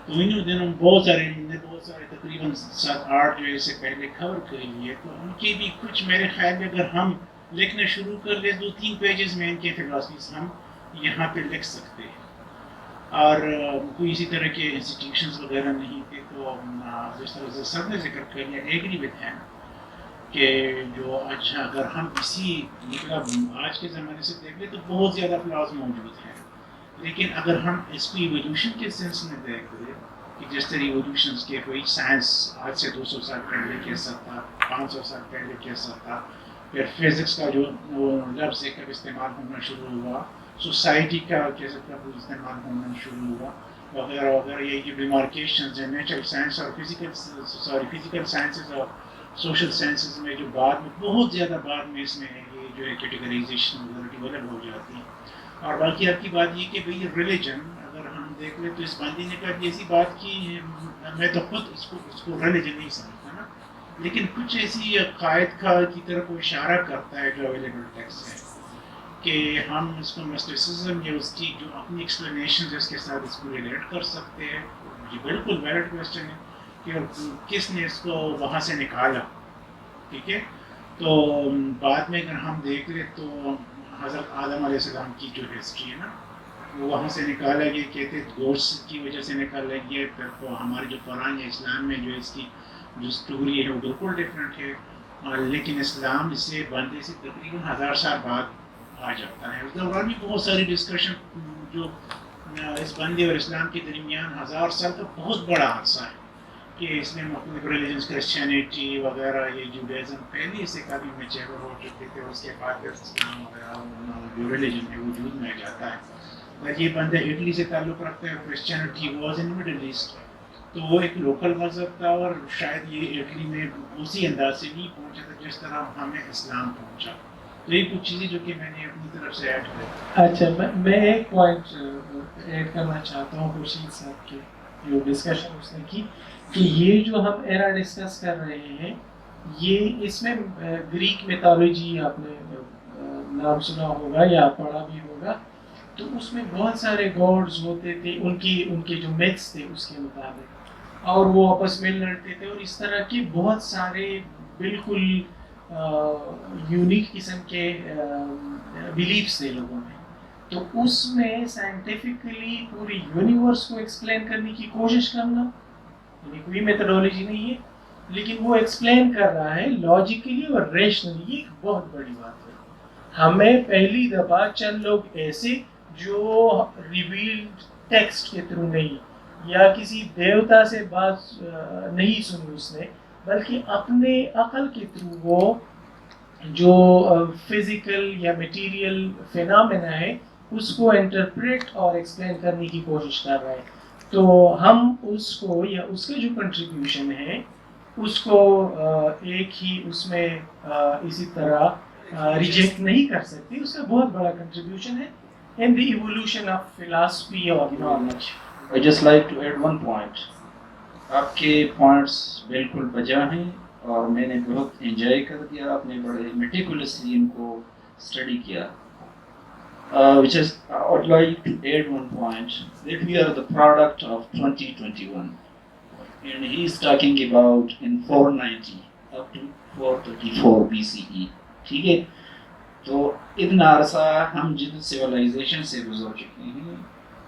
تو انہوں دنوں بہت سارے تقریباً 7-8 جو اس سے پہلے کور کر لیے, تو ان کی بھی کچھ میرے خیال میں اگر ہم لکھنا شروع کر لیں 2-3 پیجز میں ان کے فلاسفیز ہم یہاں پہ لکھ سکتے ہیں. اور کوئی اسی طرح کے انسٹیٹیوشنز وغیرہ نہیں تھے. تو جس طرح سے سب نے ذکر کر لیا, ایگری وتھ ہیں کہ جو اچھا اگر ہم اسی مطلب آج کے زمانے سے دیکھ لیں تو بہت زیادہ فلاز موجود ہیں. لیکن اگر ہم اس کو ایولیوشن کے سینس میں دیکھ لیں کہ جس طرح ایولیوشنس کے کوئی سائنس آج سے 200 سال پہلے کیسا تھا, 500 سال پہلے کیسا تھا, پھر فزکس کا جو لفظ ہے کب استعمال ہونا شروع ہوا, سوسائٹی کا کیسے کب استعمال ہونا شروع ہوا, وغیرہ وغیرہ. یہ جو ڈیمارکیشنز ہیں نیچرل سائنس اور فزیکل سائنسز اور سوشل سائنسز میں جو بعد میں بہت زیادہ بعد میں اس میں یہ جو ہے کیٹیگرائزیشن وغیرہ ڈیولپ ہو جاتی ہے. اور باقی آپ کی بات یہ کہ بھئی ریلیجن اگر ہم دیکھ لیں تو اس بندی نے کہا ایسی بات کی, میں تو خود اس کو ریلیجن نہیں سمجھتا نا, لیکن کچھ ایسی عقائد کا کی طرف وہ اشارہ کرتا ہے جو اویلیبل ٹیکسٹ ہے. کہ ہم اس کو مسٹیسزم یا اس کی جو اپنی ایکسپلینیشن ہے اس کے ساتھ اس کو ریلیٹ کر سکتے ہیں. یہ بالکل ویلڈ کویسچن ہے کہ کس نے اس کو وہاں سے نکالا. ٹھیک ہے, تو بعد میں اگر ہم دیکھ لیں تو حضرت آدم علیہ السلام کی جو ہسٹری ہے نا, وہ وہاں سے نکالا گیا, کہتے گوشت کی وجہ سے نکالا گیا. پھر ہمارے جو قرآن یا اسلام میں جو اس کی جو اسٹوری ہے وہ بالکل ڈفرینٹ ہے, لیکن اسلام اس سے بندے سے تقریباً 1000 سال بعد آ جاتا ہے. اس دوران بھی بہت ساری ڈسکشن جو اس بندے اور اسلام کے درمیان 1000 سال کا بہت بڑا عرصہ ہے کہ اس میں مختلف ریلیجنس, کرسچینٹی وغیرہ, یہ جوڈیزم پہلے سے کافی میچور ہو چکے تھے. اس کے بعد پھر اسلام وغیرہ جو ریلیجن ہے وجود میں آ جاتا ہے. اور یہ بندہ اٹلی سے تعلق رکھتا ہے, Christianity was in Middle East, تو وہ ایک لوکل مذہب تھا اور شاید یہ اٹلی میں اسی انداز سے نہیں پہنچا تھا جس طرح ہمیں اسلام پہنچا. تو یہ کچھ چیزیں جو کہ میں نے اپنی طرف سے ایڈ کر. اچھا, میں ایک پوائنٹ ایڈ کرنا چاہتا ہوں خورشید صاحب کے جو ڈسکشن اس نے کی, کہ یہ جو ہم ایرا ڈسکس کر رہے ہیں یہ اس میں گریک میتھولوجی آپ نے نام سنا ہوگا یا پڑھا بھی ہوگا, تو اس میں بہت سارے گاڈز ہوتے تھے, ان کے جو میتھس تھے اس کے مطابق, اور وہ آپس میں لڑتے تھے, اور اس طرح کے بہت سارے بالکل یونیک قسم کے بلیفس تھے لوگوں میں. تو اس میں سائنٹیفکلی پوری یونیورس کو ایکسپلین کرنے کی کوشش کرنا, یعنی کوئی میتھڈولوجی نہیں ہے, لیکن وہ ایکسپلین کر رہا ہے لاجیکلی اور ریشنلی. یہ ایک بہت بڑی بات ہے. ہمیں پہلی دفعہ چند لوگ ایسے جو ریویلڈ ٹیکسٹ کے تھرو نہیں, یا کسی دیوتا سے بات نہیں سنی اس نے, بلکہ اپنے عقل کے تھرو وہ جو فزیکل یا میٹیریل فینامنا ہے اس کو انٹرپریٹ اور ایکسپلین کرنے کی کوشش کر رہے ہیں. تو ہم اس کو یا اس کا جو کنٹریبیوشن ہے اس کو ایک ہی اس میں اسی طرح ریجیکٹ نہیں کر سکتے. اس کا بہت بڑا کنٹریبیوشن ہے in the evolution of philosophy or knowledge. I just like to add one point. آپ کے پوائنٹس بالکل بجا ہیں اور میں نے بہت انجوائے کر دیا. آپ نے بڑے میٹیکولسلی ان کو اسٹڈی کیا. Which is, I would like to add one point, that we are the product of 2021. And he is talking about in 490 up to 434 BCE. ٹھیک ہے, تو اتنا عرصہ ہم جن سیولائزیشن سے گزر چکے ہیں,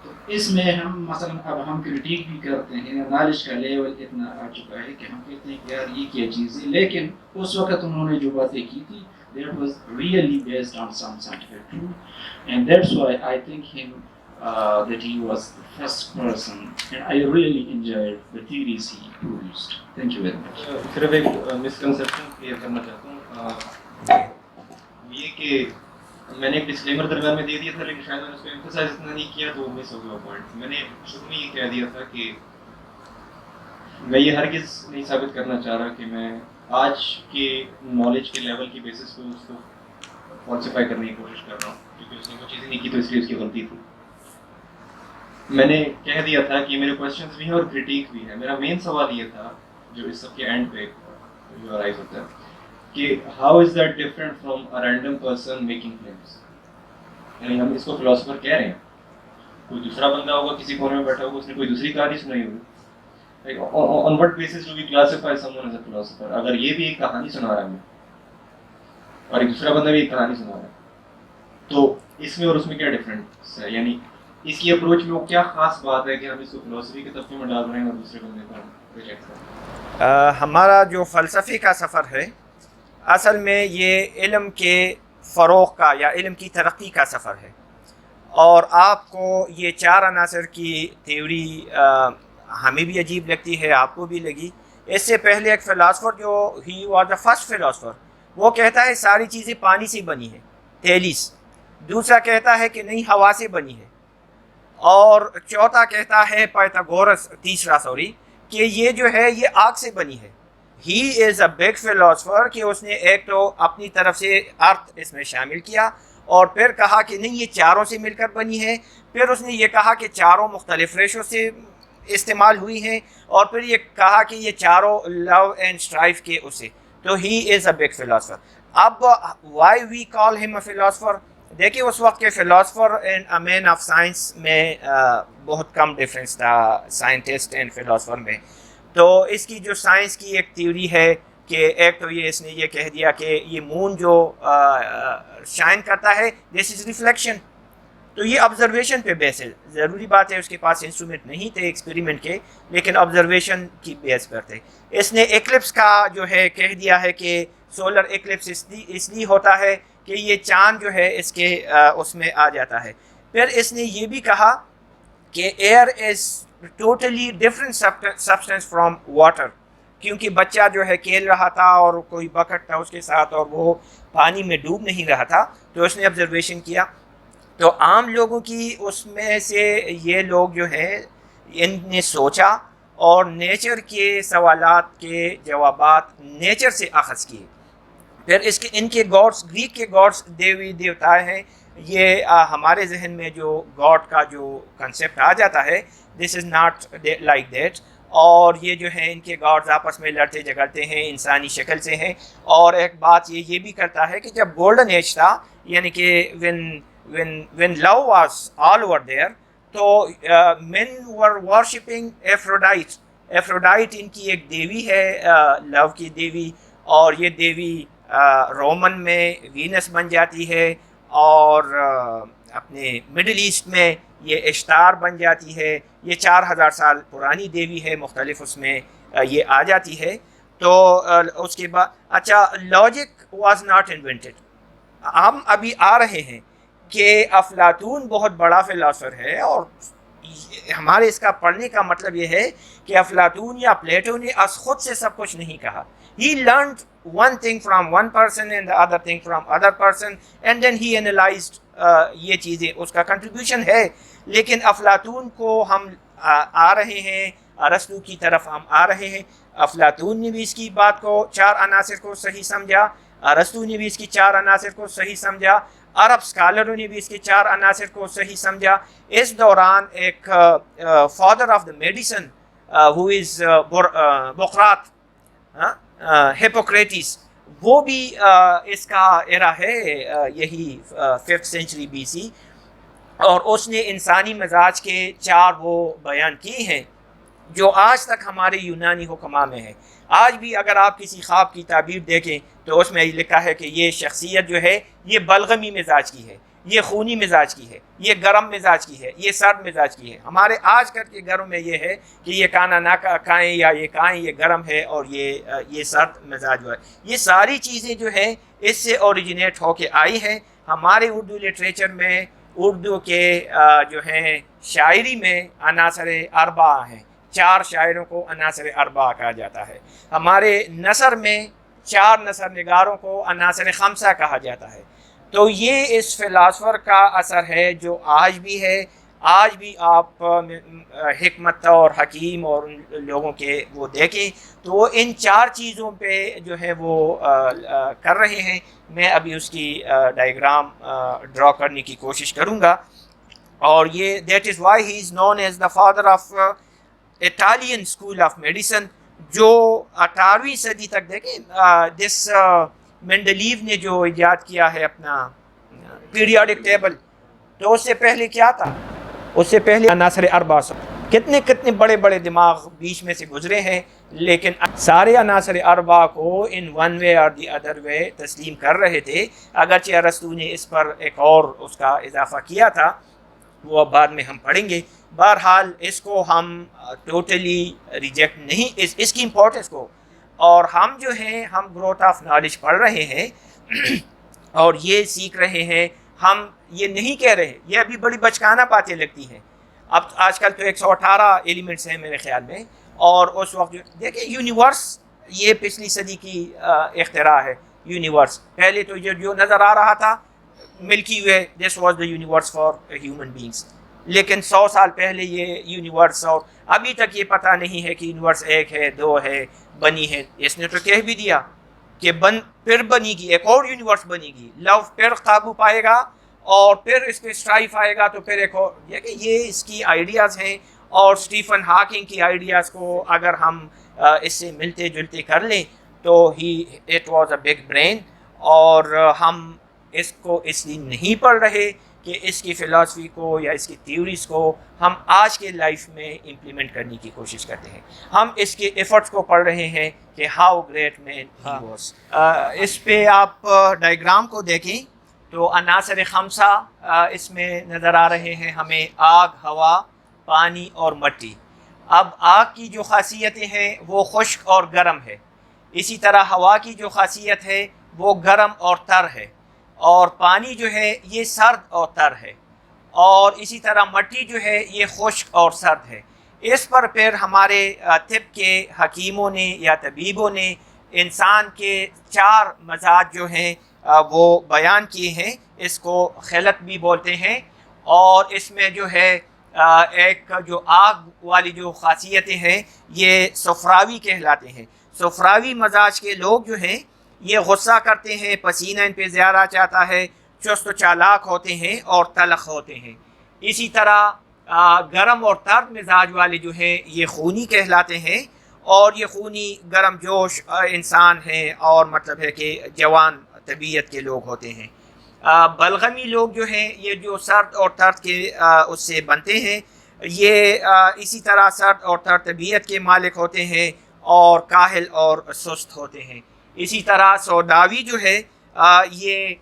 تو اس میں ہم مثلا اب ہم کرٹیک بھی کرتے ہیں, نالج کا لیول اتنا آ چکا ہے کہ ہم کہتے ہیں کہ یار یہ کیا چیز ہے, لیکن اس وقت انہوں نے جو باتیں کی تھی that was really based on some scientific truth, and that's why I think him that he was the first person, and I really enjoyed the theories he produced. Thank you very much. صرف ایک misconception clear کرنا چاہتا ہوں, یہ کہ میں نے ایک ڈسکلیمر درمیان میں دے دیا تھا, لیکن شاید میں نے اس کو ایمفسائز اتنا نہیں کیا تو مس ہو گیا پوائنٹ. میں نے شروع میں یہ کہہ دیا تھا کہ میں یہ ہرگز نہیں ثابت کرنا چاہ رہا کہ میں آج کے نالج کے لیول کی بیسس پہ اس کو فالسیفائی کرنے کی کوشش کر رہا ہوں, کیونکہ اس نے کوئی چیزیں نہیں کی تو اس لیے اس کی غلطی تھی. میں نے کہہ دیا تھا کہ میرے کویشچنز بھی ہیں اور کرٹیک بھی ہے. میرا مین سوال یہ تھا جو اس سب کے اینڈ پہ جو ارائز ہوتا ہے کہ how is that different from a random person making claims. یعنی ہم اس کو فلاسفر کہہ رہے ہیں, کوئی دوسرا بندہ ہوگا کسی کونے میں بیٹھا ہوگا, اس نے کوئی دوسری کہانی سنائی ہوگی. On what basis do we classify someone as a philosopher? اگر یہ بھی ایک کہانی سنا رہا ہے اور ایک دوسرا بندہ بھی ایک کہانی سنا رہا ہے, تو اس میں اور اس میں کیا ڈفرینس ہے؟ یعنی اس کی اپروچ میں وہ کیا خاص بات ہے کہ ہم اس کو فلسفی کے طبقے میں ڈال رہے ہیں اور دوسرے بندے کو ریجیکٹ کر رہے ہیں؟ ہمارا جو فلسفے کا سفر ہے اصل میں یہ علم کے فروغ کا یا علم کی ترقی کا سفر ہے. اور آپ کو یہ 4 عناصر کی تھیوری ہمیں بھی عجیب لگتی ہے, آپ کو بھی لگی. اس سے پہلے ایک فلاسفر جو he was the first philosopher, وہ کہتا ہے ساری چیزیں پانی سے بنی ہیں, تیلیس. دوسرا کہتا ہے کہ نہیں ہوا سے بنی ہے, اور چوتھا کہتا ہے پائتھاگورس, تیسرا کہ یہ جو ہے یہ آگ سے بنی ہے. He is a big philosopher کہ اس نے ایک تو اپنی طرف سے ارتھ اس میں شامل کیا, اور پھر کہا کہ نہیں یہ چاروں سے مل کر بنی ہے. پھر اس نے یہ کہا کہ چاروں مختلف ریشو سے استعمال ہوئی ہیں, اور پھر یہ کہا کہ یہ چاروں لو اینڈ اسٹرائف کے اسے. تو he is a big philosopher. اب why we call him a philosopher, دیکھیے اس وقت کے philosopher and man of science میں بہت کم ڈفرینس تھا سائنٹسٹ اینڈ فلاسفر میں. تو اس کی جو سائنس کی ایک تھیوری ہے کہ ایک تو یہ اس نے یہ کہہ دیا کہ یہ مون جو شائن کرتا ہے دس از ریفلیکشن. تو یہ آبزرویشن پہ بیس ہے. ضروری بات ہے اس کے پاس انسٹرومنٹ نہیں تھے ایکسپیریمنٹ کے، لیکن آبزرویشن کی بیس پر تھے. اس نے ایکلپس کا جو ہے کہہ دیا ہے کہ سولر ایکلپس اس لیے ہوتا ہے کہ یہ چاند جو ہے اس کے اس میں آ جاتا ہے. پھر اس نے یہ بھی کہا کہ air is totally different substance from water, کیونکہ بچہ جو ہے کھیل رہا تھا اور کوئی بکٹ تھا اس کے ساتھ اور وہ پانی میں ڈوب نہیں رہا تھا. تو اس نے آبزرویشن کیا. تو عام لوگوں کی اس میں سے یہ لوگ جو ہیں ان نے سوچا اور نیچر کے سوالات کے جوابات نیچر سے اخذ کیے. پھر اس کے ان کے گاڈس، گریک کے گاڈس دیوی دیوتا ہیں، یہ ہمارے ذہن میں جو گاڈ کا جو کنسیپٹ آ جاتا ہے دس از ناٹ لائک دیٹ. اور یہ جو ہیں ان کے گاڈز آپس میں لڑتے جھگڑتے ہیں، انسانی شکل سے ہیں. اور ایک بات یہ بھی کرتا ہے کہ جب گولڈن ایج تھا، یعنی کہ when love was all over there، تو men were worshipping Aphrodite. Aphrodite ان کی ایک دیوی ہے، لو کی دیوی، اور یہ دیوی رومن میں وینس بن جاتی ہے، اور اپنے مڈل ایسٹ میں یہ اشتار بن جاتی ہے. یہ 4000 سال پرانی دیوی ہے، مختلف اس میں یہ آ جاتی ہے. تو اس کے بعد اچھا لاجک واز ناٹ انوینٹڈ. ہم ابھی آ رہے ہیں کہ افلاطون بہت بڑا فلاسفر ہے، اور ہمارے اس کا پڑھنے کا مطلب یہ ہے کہ افلاطون یا پلیٹو نے از خود سے سب کچھ نہیں کہا. He learned one thing from one person and the other thing from other person and then he analyzed یہ چیزیں، اس کا کنٹریبیوشن ہے. لیکن افلاطون کو ہم آ رہے ہیں، ارسطو کی طرف ہم آ رہے ہیں. افلاطون نے بھی اس کی بات کو 4 عناصر کو صحیح سمجھا، ارسطو نے بھی اس کی 4 عناصر کو صحیح سمجھا، عرب اسکالروں نے بھی اس کے 4 عناصر کو صحیح سمجھا. اس دوران ایک father of the medicine who is بقراط، ہپوکریٹس، وہ بھی اس کا ایرا ہے یہی 5th سینچری BC. اور اس نے انسانی مزاج کے 4 وہ بیان کیے ہیں جو آج تک ہمارے یونانی حکماء میں ہے. آج بھی اگر آپ کسی خواب کی تعبیر دیکھیں تو اس میں لکھا ہے کہ یہ شخصیت جو ہے یہ بلغمی مزاج کی ہے، یہ خونی مزاج کی ہے، یہ گرم مزاج کی ہے، یہ سرد مزاج کی ہے. ہمارے آج کل کے گھروں میں یہ ہے کہ یہ کانا نہ کھائیں یا یہ کھائیں، یہ گرم ہے اور یہ سرد مزاج ہے. یہ ساری چیزیں جو ہیں اس سے اوریجنیٹ ہو کے آئی ہیں. ہمارے اردو لٹریچر میں، اردو کے جو ہیں شاعری میں عناصر اربعہ ہیں. 4 شاعروں کو عناصر اربعہ کہا جاتا ہے. ہمارے نثر میں 4 نثر نگاروں کو عناصر خمسہ کہا جاتا ہے. تو یہ اس فلاسفر کا اثر ہے جو آج بھی ہے. آج بھی آپ حکمت اور حکیم اور لوگوں کے وہ دیکھیں تو وہ ان 4 چیزوں پہ جو ہے وہ کر رہے ہیں. میں ابھی اس کی ڈائیگرام ڈرا کرنے کی کوشش کروں گا. اور یہ that is why he is known as the father of Italian school of medicine, جو 18ویں صدی تک دیکھیں دس مینڈلیو نے جو ایجاد کیا ہے اپنا پیریوڈک ٹیبل. تو اس سے پہلے کیا تھا؟ اس سے پہلے عناصر اربعہ، کتنے بڑے بڑے دماغ بیچ میں سے گزرے ہیں، لیکن سارے عناصر اربعہ کو ان ون وے اور دی ادر وے تسلیم کر رہے تھے. اگرچہ ارسطو نے اس پر ایک اور اس کا اضافہ کیا تھا، وہ اب بعد میں ہم پڑھیں گے. بہرحال اس کو ہم ٹوٹلی ریجیکٹ نہیں، اس کی امپورٹنس کو. اور ہم جو ہیں ہم گروتھ آف نالج پڑھ رہے ہیں اور یہ سیکھ رہے ہیں. ہم یہ نہیں کہہ رہے، یہ ابھی بڑی بچکانہ باتیں لگتی ہیں. اب آج کل تو 118 ایلیمنٹس ہیں میرے خیال میں، اور اس وقت دیکھیں یونیورس یہ پچھلی صدی کی اختراع ہے. یونیورس پہلے تو جو نظر آ رہا تھا Milky Way, this was the universe for human beings. لیکن 100 سال پہلے یہ یونیورس، اور ابھی تک یہ پتہ نہیں ہے کہ یونیورس 1 ہے 2 ہے، بنی ہے. اس نے تو کہہ بھی دیا کہ پھر بنے گی، ایک اور یونیورس بنے گی. لو پھر قابو پائے گا اور پھر اس پہ اسٹرائف آئے گا تو پھر ایک اور. یہ اس کی آئیڈیاز ہیں. اور اسٹیفن ہاکنگ کی آئیڈیاز کو اگر ہم اس سے ملتے جلتے کر لیں تو it was a big brain. اور ہم اس کو اس لیے نہیں پڑھ رہے کہ اس کی فلاسفی کو یا اس کی تھیوریز کو ہم آج کے لائف میں امپلیمنٹ کرنے کی کوشش کرتے ہیں. ہم اس کے ایفرٹس کو پڑھ رہے ہیں کہ how great man he was. اس پہ آپ ڈائیگرام کو دیکھیں تو عناصر خمسہ اس میں نظر آ رہے ہیں ہمیں: آگ، ہوا، پانی اور مٹی. اب آگ کی جو خاصیتیں ہیں وہ خشک اور گرم ہے، اسی طرح ہوا کی جو خاصیت ہے وہ گرم اور تر ہے، اور پانی جو ہے یہ سرد اور تر ہے، اور اسی طرح مٹی جو ہے یہ خشک اور سرد ہے. اس پر پھر ہمارے طب کے حکیموں نے یا طبیبوں نے انسان کے 4 مزاج جو ہیں وہ بیان کیے ہیں. اس کو خلط بھی بولتے ہیں، اور اس میں جو ہے ایک جو آگ والی جو خاصیتیں ہیں یہ صفراوی کہلاتے ہیں. صفراوی مزاج کے لوگ جو ہیں یہ غصہ کرتے ہیں، پسینہ ان پہ زیادہ چاہتا ہے، چست و چالاک ہوتے ہیں اور تلخ ہوتے ہیں. اسی طرح گرم اور ترد مزاج والے جو ہیں یہ خونی کہلاتے ہیں، اور یہ خونی گرم جوش انسان ہیں، اور مطلب ہے کہ جوان طبیعت کے لوگ ہوتے ہیں. بلغمی لوگ جو ہیں یہ جو سرد اور ترد کے اس سے بنتے ہیں، یہ اسی طرح سرد اور ترد طبیعت کے مالک ہوتے ہیں اور کاہل اور سست ہوتے ہیں. اسی طرح سوداوی جو ہے یہ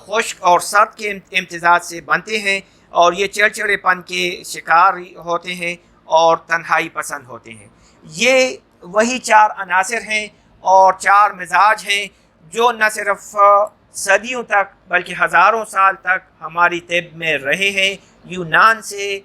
خشک اور سرد کے امتزاج سے بنتے ہیں، اور یہ چڑچڑے پن کے شکار ہوتے ہیں اور تنہائی پسند ہوتے ہیں. یہ وہی 4 عناصر ہیں اور 4 مزاج ہیں جو نہ صرف صدیوں تک بلکہ ہزاروں سال تک ہماری طب میں رہے ہیں، یونان سے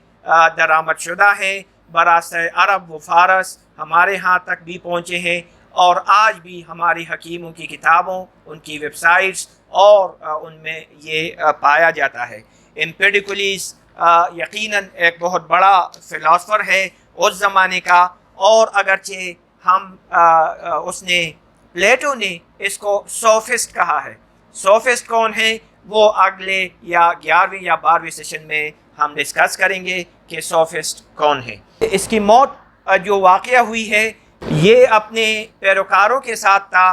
درآمد شدہ ہیں، براستہ عرب و فارس ہمارے ہاں تک بھی پہنچے ہیں، اور آج بھی ہماری حکیموں کی کتابوں، ان کی ویب سائٹس اور ان میں یہ پایا جاتا ہے. ایمپیڈیکلیس یقیناً ایک بہت بڑا فلاسفر ہے اس زمانے کا، اور اگرچہ ہم پلیٹو نے اس کو سوفسٹ کہا ہے. سوفسٹ کون ہیں وہ اگلے یا 11ویں یا 12ویں سیشن میں ہم ڈسکس کریں گے کہ سوفسٹ کون ہیں. اس کی موت جو واقعہ ہوئی ہے یہ اپنے پیروکاروں کے ساتھ تھا،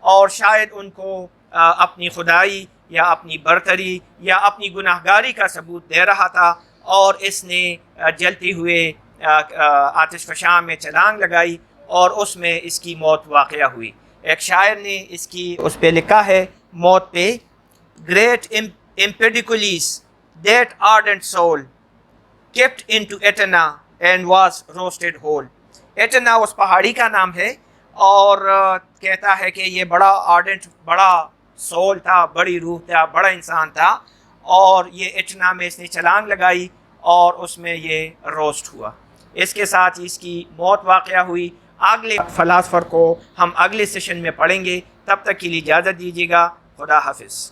اور شاید ان کو اپنی خدائی یا اپنی برتری یا اپنی گناہگاری کا ثبوت دے رہا تھا، اور اس نے جلتے ہوئے آتش فشاں میں چھلانگ لگائی اور اس میں اس کی موت واقعہ ہوئی. ایک شاعر نے اس پہ لکھا ہے موت پہ: great Empedocles, that ardent soul, kept into Etna and was roasted whole. ایٹنا اس پہاڑی کا نام ہے، اور کہتا ہے کہ یہ بڑا آرڈنٹ، بڑا سول تھا، بڑی روح تھا، بڑا انسان تھا، اور یہ ایٹنا میں اس نے چھلانگ لگائی اور اس میں یہ روسٹ ہوا. اس کے ساتھ اس کی موت واقعہ ہوئی. اگلے فلاسفر کو ہم اگلے سیشن میں پڑھیں گے. تب تک کے لیے اجازت دیجیے گا. خدا حافظ.